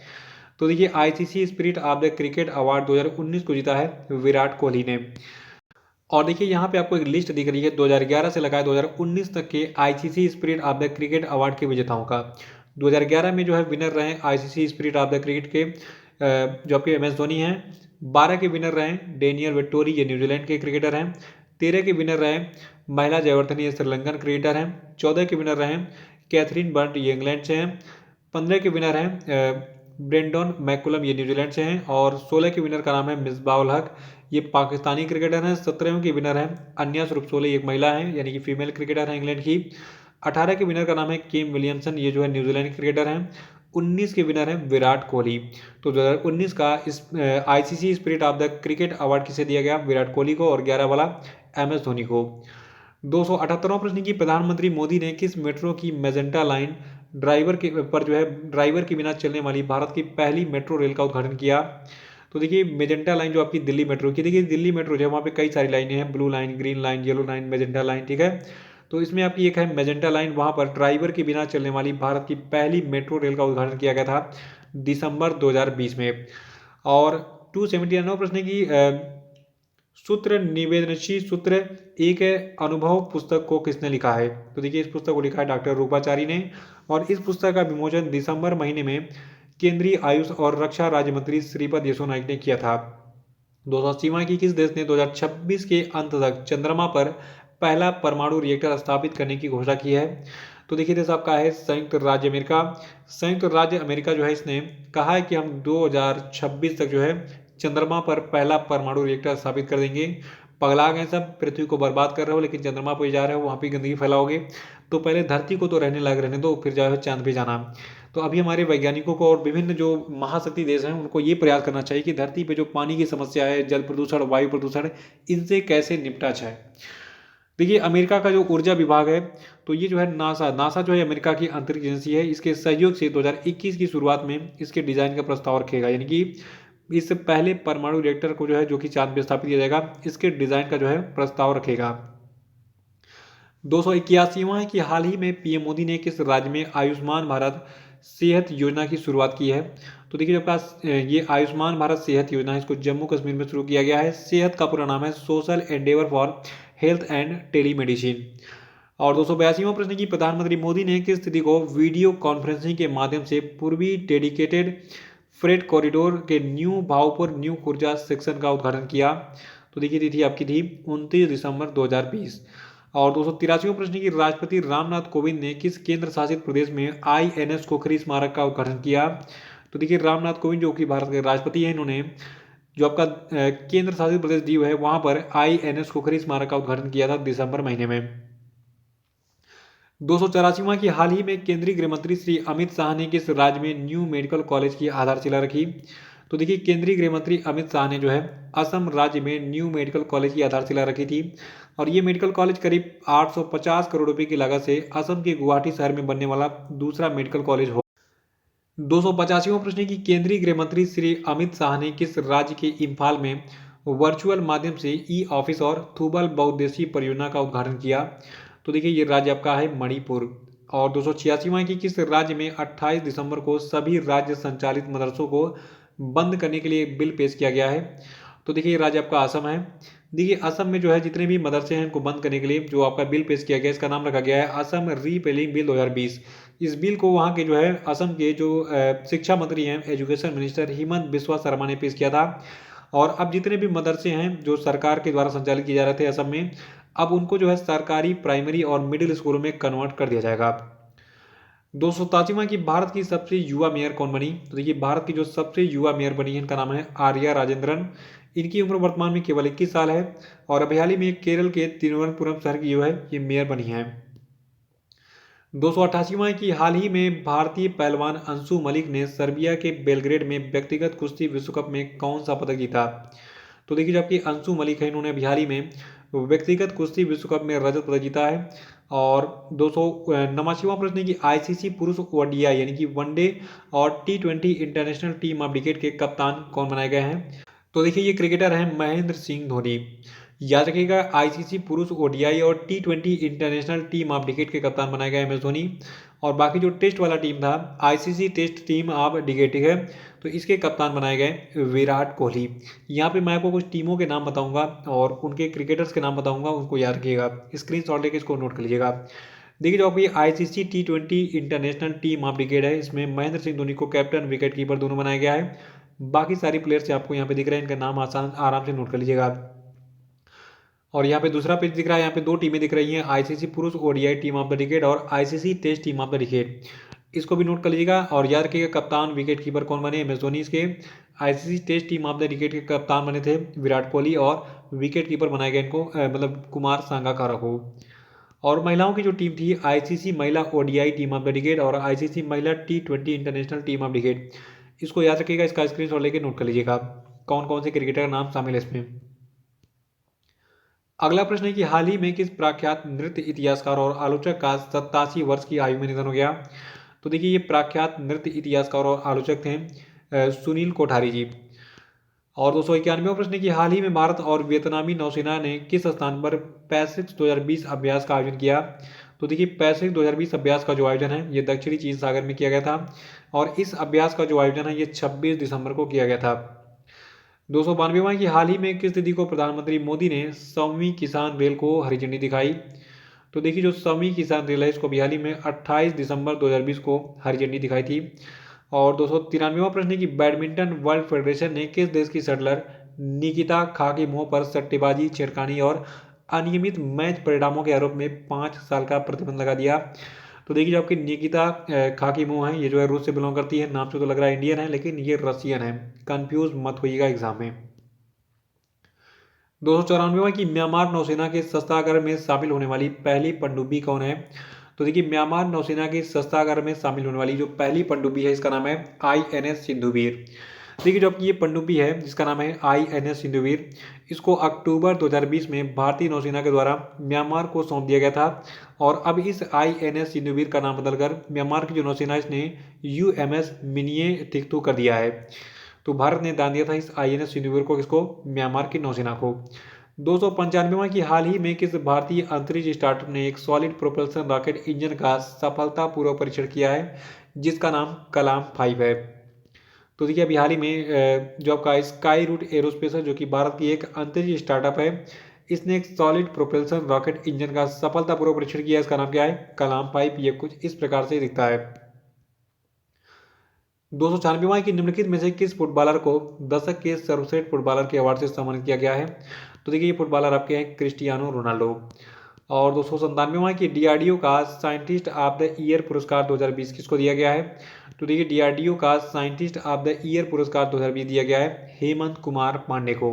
तो देखिए ICC spirit of the cricket award 2019 को जीता है विराट कोहली ने। और देखिए यहाँ पे आपको एक लिस्ट दिख रही है 2011 से लगाए 2019 तक के ICC spirit of the cricket award के विजेताओं का। 2011 में जो है विनर रहे ICC spirit of the cricket के जो आपके MS धोनी हैं। 12 के विनर रहे डेनियल वेट्टोरी, ये न्यूजीलैंड के क्रिकेटर हैं। 13 के विनर रहे महिला जयवर्धने, ये श्रीलंकन क्रिकेटर हैं। 14 के विनर रहे कैथरीन बर्ट, ये इंग्लैंड से हैं। 15 के विनर हैं ब्रेंडन मैकुलम, ये न्यूजीलैंड से हैं। और 16 के विनर का नाम है मिसबाह उल हक, ये पाकिस्तानी क्रिकेटर हैं। 17वें के विनर हैं अन्या रुपसोले, एक महिला है यानी कि फीमेल क्रिकेटर है इंग्लैंड की। 18 के विनर का नाम है केम विलियमसन, ये जो है न्यूजीलैंड क्रिकेटर हैं। 19 के विनर हैं विराट कोहली। तो 2019 का इस ICC spirit of the cricket award किसे दिया गया? विराट कोहली को। और 11 वाला MS धोनी को। 278वां प्रश्न की प्रधानमंत्री मोदी ने किस मेट्रो की मेजेंटा लाइन ड्राइवर के बिना चलने वाली भारत की पहली मेट्रो रेल का उद्घाटन किया? तो देखिए मेजेंटा लाइन जो आपकी दिल्ली मेट्रो की, देखिए दिल्ली मेट्रो जो है वहाँ पे कई सारी लाइनें हैं, blue line, green line, yellow line, magenta line. ठीक है, तो इसमें आपकी एक है मेजेंटा लाइन, वहाँ पर ड्राइवर के बिना चलने वाली भारत की पहली मेट्रो रेल का उद्घाटन किया गया था दिसंबर 2020 में। और 279वां प्रश्न की सूत्र निवेदनशील सूत्र एक अनुभव पुस्तक को किसने लिखा है? तो देखिए इस पुस्तक को लिखा है डॉक्टर रूपाचारी ने। और इस पुस्तक का विमोचन दिसंबर महीने में केंद्रीय आयुष और रक्षा राज्य मंत्री श्रीपद येसो नाइक ने किया था। 280वां की किस देश ने 2026 के अंत तक चंद्रमा पर पहला परमाणु रिएक्टर स्थापित करने की घोषणा की है? तो देखिए देश आपका है संयुक्त राज्य अमेरिका। संयुक्त राज्य अमेरिका जो है इसने कहा है कि हम 2026 तक जो है चंद्रमा पर पहला परमाणु रिएक्टर स्थापित कर देंगे। पगला गए सब, पृथ्वी को बर्बाद कर रहे हो लेकिन चंद्रमा पर जा रहे हो, वहाँ पे गंदगी फैलाओगे, तो पहले धरती को तो रहने लायक रहने दो, फिर जाओ चांद पे जाना। तो अभी हमारे वैज्ञानिकों को और विभिन्न जो महाशक्ति देश हैं उनको ये प्रयास करना चाहिए कि धरती पे जो पानी की समस्या है, जल प्रदूषण, वायु प्रदूषण, इनसे कैसे निपटा जाए। देखिए अमेरिका का जो ऊर्जा विभाग है तो ये जो है नासा जो है अमेरिका की अंतरिक्ष एजेंसी है, इसके सहयोग से 2021 की शुरुआत में इसके डिजाइन का प्रस्ताव रखेगा, यानी कि इस पहले परमाणु रिएक्टर को जो है जो कि चांद पे स्थापित किया जाएगा इसके डिजाइन का जो है प्रस्ताव रखेगा। 281वां है कि हाल ही में PM मोदी ने किस राज्य में आयुष्मान भारत सेहत योजना की शुरुआत की है? तो देखिए जो पास ये आयुष्मान भारत सेहत योजना है इसको जम्मू कश्मीर में शुरू किया गया है। सेहत का पूरा नाम है social Endeavour for health and telemedicine. और 282वां प्रश्न की प्रधानमंत्री मोदी ने किस तिथि को वीडियो कॉन्फ्रेंसिंग के माध्यम से पूर्वी डेडिकेटेड फ्रेट कॉरिडोर के new Bhavpur new Khurja section का उद्घाटन किया? तो देखिए तिथि आपकी थी 29 दिसंबर 2020। और 283वां प्रश्न की राष्ट्रपति रामनाथ कोविंद ने किस केंद्र शासित प्रदेश में INS खोखरी स्मारक का उद्घाटन किया? तो देखिए रामनाथ कोविंद जो कि भारत के राष्ट्रपति हैं, इन्होंने जो आपका केंद्र शासित प्रदेश दीव है वहां पर INS खोखरी स्मारक का उद्घाटन किया था दिसंबर महीने में। 284वां की हाल ही में केंद्रीय गृह मंत्री श्री अमित शाह ने किस राज्य में न्यू मेडिकल कॉलेज की आधारशिला रखी? तो देखिए केंद्रीय गृह मंत्री अमित शाह ने जो है असम राज्य में न्यू मेडिकल कॉलेज की आधारशिला रखी थी। और ये मेडिकल कॉलेज करीब 850 करोड़ रुपए की लागत से असम के गुवाहाटी शहर में बनने वाला दूसरा मेडिकल कॉलेज हो। 285वां प्रश्न की केंद्रीय गृह मंत्री श्री अमित शाह ने किस राज्य के इम्फाल में वर्चुअल माध्यम से ई-ऑफिस और थूबल बहुउद्देशीय परियोजना का उद्घाटन किया? तो देखिए ये राज्य आपका है मणिपुर। और 286वां की किस राज्य में 28 दिसंबर को सभी राज्य संचालित मदरसों को बंद करने के लिए एक बिल पेश किया गया है? तो देखिए ये राज्य आपका असम है। देखिए असम में जो है जितने भी मदरसे हैं उनको बंद करने के लिए जो आपका बिल पेश किया गया है, इसका नाम रखा गया है असम रीपेलिंग बिल 2020। इस बिल को वहाँ के जो है असम के जो शिक्षा मंत्री हैं, एजुकेशन मिनिस्टर हिमंत बिस्वा शर्मा ने पेश किया था। और अब जितने भी मदरसे हैं जो सरकार के द्वारा संचालित किए जा रहे थे असम में, अब उनको जो है सरकारी प्राइमरी और मिडिल स्कूलों में कन्वर्ट कर दिया जाएगा। 287वां की भारत की सबसे युवा मेयर कौन बनी? तो देखिए भारत की जो सबसे युवा मेयर बनी है इनका नाम है आर्या राजेंद्रन। इनकी उम्र वर्तमान में केवल 21 साल है और अभी हाल ही में केरल के तिरुवनंतपुरम शहर की जो है ये मेयर बनी है। 288वां की हाल ही में भारतीय पहलवान अंशु मलिक ने सर्बिया के बेलग्रेड में व्यक्तिगत कुश्ती विश्व कप में कौन सा पदक जीता? तो देखिए जो आपकी अंशु मलिक है इन्होंने अभी हाल ही में व्यक्तिगत कुश्ती विश्व कप में रजत पदक जीता है। और 289वां प्रश्न की ICC पुरुष ODI यानी कि वनडे और T20 international team of cricket के कप्तान कौन बनाए गए हैं? तो देखिए ये क्रिकेटर हैं महेंद्र सिंह धोनी। याद रखिएगा ICC पुरुष ODI और T20 international team of cricket के कप्तान बनाए गए MS धोनी। और बाकी जो टेस्ट वाला टीम था ICC test team of cricket है, तो इसके कप्तान बनाए गए विराट कोहली। यहाँ पे मैं आपको कुछ टीमों के नाम बताऊंगा और उनके क्रिकेटर्स के नाम बताऊंगा, उनको याद रखिएगा, स्क्रीनशॉट लेके इसको नोट कर लीजिएगा। देखिए जो आपकी ICC T20 international team of cricket है इसमें महेंद्र सिंह धोनी को कैप्टन विकेट कीपर दोनों बनाया गया है। बाकी सारी प्लेयर्स आपको यहाँ पे दिख रहे हैं, इनका नाम आसान आराम से नोट कर लीजिएगा। और यहाँ पे दूसरा पेज दिख रहा है, यहाँ पे दो टीमें दिख रही हैं, ICC पुरुष ODI team of the cricket और ICC test team of the cricket. इसको भी नोट कर लीजिएगा और याद रखिएगा कप्तान विकेट कीपर कौन बने? MS धोनी। इसके ICC test team of the cricket के कप्तान बने थे विराट कोहली और विकेट कीपर बनाए गए इनको मतलब कुमार संगकारा को। और महिलाओं की जो टीम थी ICC महिला ODI team of the cricket और ICC महिला T20 international team of cricket. इसको याद रखिएगा, इसका स्क्रीनशॉट लेके नोट कर लीजिएगा कौन कौन से क्रिकेटर का नाम शामिल है इसमें। अगला प्रश्न है कि हाल ही में किस प्रख्यात नृत्य इतिहासकार और आलोचक का 87 वर्ष की आयु में निधन हो गया? तो देखिए ये प्रख्यात नृत्य इतिहासकार और आलोचक थे सुनील कोठारी जी। और 291वां प्रश्न है कि हाल ही में भारत और वियतनामी नौसेना ने किस स्थान पर पैसिफिक 2020 अभ्यास का आयोजन किया? तो देखिए पैसिफिक 2020 अभ्यास का जो आयोजन है ये दक्षिणी चीन सागर में किया गया था और इस अभ्यास का जो आयोजन है ये 26 दिसंबर को किया गया था। 292वां की हाल ही में किस तिथि को प्रधानमंत्री मोदी ने 100वीं किसान रेल को हरी झंडी दिखाई? तो देखिए जो 100वीं किसान रेल है इसको भी हाल ही में 28 दिसंबर 2020 को हरी झंडी दिखाई थी। और 293वां प्रश्न है कि बैडमिंटन वर्ल्ड फेडरेशन ने किस देश की शटलर निकिता खाकीमोव पर सट्टेबाजी, छेड़खानी और अनियमित मैच परिणामों के आरोप में 5 साल का प्रतिबंध लगा दिया? तो देखिए जो आपकी निकिता खाकीमोव है ये जो है रूस से बिलोंग करती है, नाम से तो लग रहा है इंडियन है लेकिन ये रशियन है, कंफ्यूज मत होइएगा एग्जाम में। 294वां की म्यांमार नौसेना के शस्त्रागार में शामिल होने वाली पहली पनडुब्बी कौन है? तो देखिए म्यांमार नौसेना के शस्त्रागार में शामिल होने वाली जो पहली पनडुब्बी है इसका नाम है INS सिंधुवीर। देखिए जो आपकी ये पनडुब्बी है जिसका नाम है INS सिंधुवीर, इसको अक्टूबर 2020 में भारतीय नौसेना के द्वारा म्यांमार को सौंप दिया गया था। और अब इस INS सिंधुवीर का नाम बदलकर म्यांमार की जो नौसेना इसने UMS मिनिए तिख्तू कर दिया है। तो भारत ने दान दिया था इस INS सिंधुवीर को, किसको? म्यांमार की नौसेना को। 295वां की हाल ही में किस भारतीय अंतरिक्ष स्टार्टअप ने एक सॉलिड प्रोपल्सन रॉकेट इंजन का सफलतापूर्वक परीक्षण किया है जिसका नाम कलाम 5 है? तो देखिए अभी हाल ही में जो आपका स्काई रूट एरोस्पेस है जो कि भारत की एक अंतरिक्ष स्टार्टअप है, इसने एक सॉलिड प्रोपल्सन रॉकेट इंजन का सफलतापूर्वक परीक्षण किया। इसका नाम क्या है? कलाम पाइप। ये कुछ इस प्रकार से दिखता है। 296वां कि निम्नलिखित में से किस फुटबॉलर को दशक के सर्वश्रेष्ठ फुटबॉलर के अवार्ड से सम्मानित किया गया है? तो देखिए ये फुटबॉलर आपके हैं क्रिस्टियानो रोनाल्डो। और 297वां कि डीआरडीओ का साइंटिस्ट ऑफ द ईयर पुरस्कार 2020 किसको दिया गया है? तो देखिए डीआरडीओ का साइंटिस्ट ऑफ द ईयर पुरस्कार 2020 दिया गया है हेमंत कुमार पांडे को।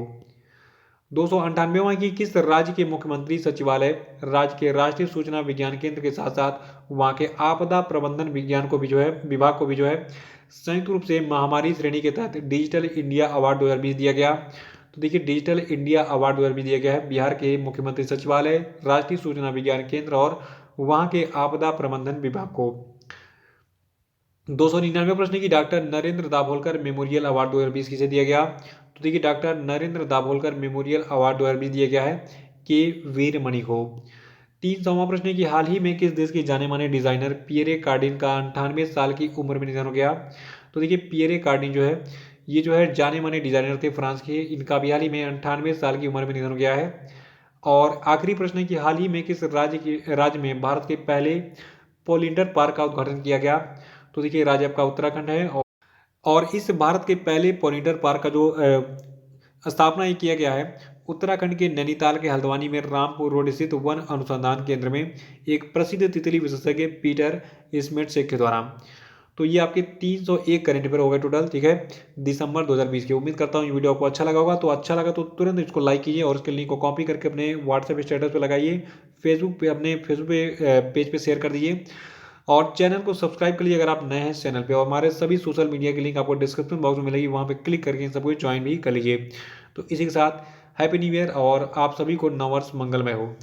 298वां कि किस राज्य के मुख्यमंत्री सचिवालय राज्य के राष्ट्रीय सूचना विज्ञान केंद्र के साथ साथ वहां के आपदा प्रबंधन विज्ञान को भी जो है विभाग को भी जो है संयुक्त रूप से महामारी श्रेणी के तहत डिजिटल इंडिया अवार्ड 2020 दिया गया? तो देखिए डिजिटल इंडिया अवार्ड 2020 दिया गया है बिहार के मुख्यमंत्री सचिवालय राष्ट्रीय सूचना विज्ञान केंद्र और वहां के आपदा प्रबंधन विभाग को। 299 प्रश्न की doctor Narendra Dabholkar memorial award 2020 किसे दिया गया? तो देखिए doctor Narendra Dabholkar memorial award 2020 दिया गया है के वीरमणि को। 300वां प्रश्न की हाल ही में किस देश के जाने माने डिजाइनर पियरे कार्डिन का 98 साल की उम्र में निधन हो गया? तो देखिए पियरे कार्डिन जो है ये जो है जाने माने डिजाइनर थे फ्रांस के। इनका भी हाल ही में 98 साल की उम्र में निधन हो गया है। और आखिरी प्रश्न की हाल ही में किस राज्य में भारत के पहले पोलिंडर पार्क का उद्घाटन किया गया? तो देखिए राज्य आपका उत्तराखंड है। और इस भारत के पहले पोलिंडर पार्क का जो स्थापना ये किया गया है उत्तराखंड के नैनीताल के हल्द्वानी में रामपुर रोड स्थित वन अनुसंधान केंद्र में एक प्रसिद्ध तितली विशेषज्ञ पीटर स्मिथ शेख के द्वारा। तो ये आपके 301 करंट अफेयर हो गए टोटल, ठीक है, दिसंबर 2020 की। उम्मीद करता हूँ ये वीडियो आपको अच्छा लगा होगा। तो अच्छा लगा तो तुरंत इसको लाइक कीजिए और इसके लिंक को कॉपी करके अपने व्हाट्सएप स्टेटस पे लगाइए, फेसबुक पे अपने फेसबुक पे पेज पे शेयर कर दीजिए और चैनल को सब्सक्राइब कर लीजिए अगर आप नए हैं चैनल पे। और हमारे सभी सोशल मीडिया की लिंक आपको डिस्क्रिप्शन बॉक्स में मिलेगी, वहाँ पे क्लिक करके इन सबको ज्वाइन भी कर लीजिए। तो इसी के साथ हैप्पी न्यू ईयर और आप सभी को नववर्ष मंगलमय हो।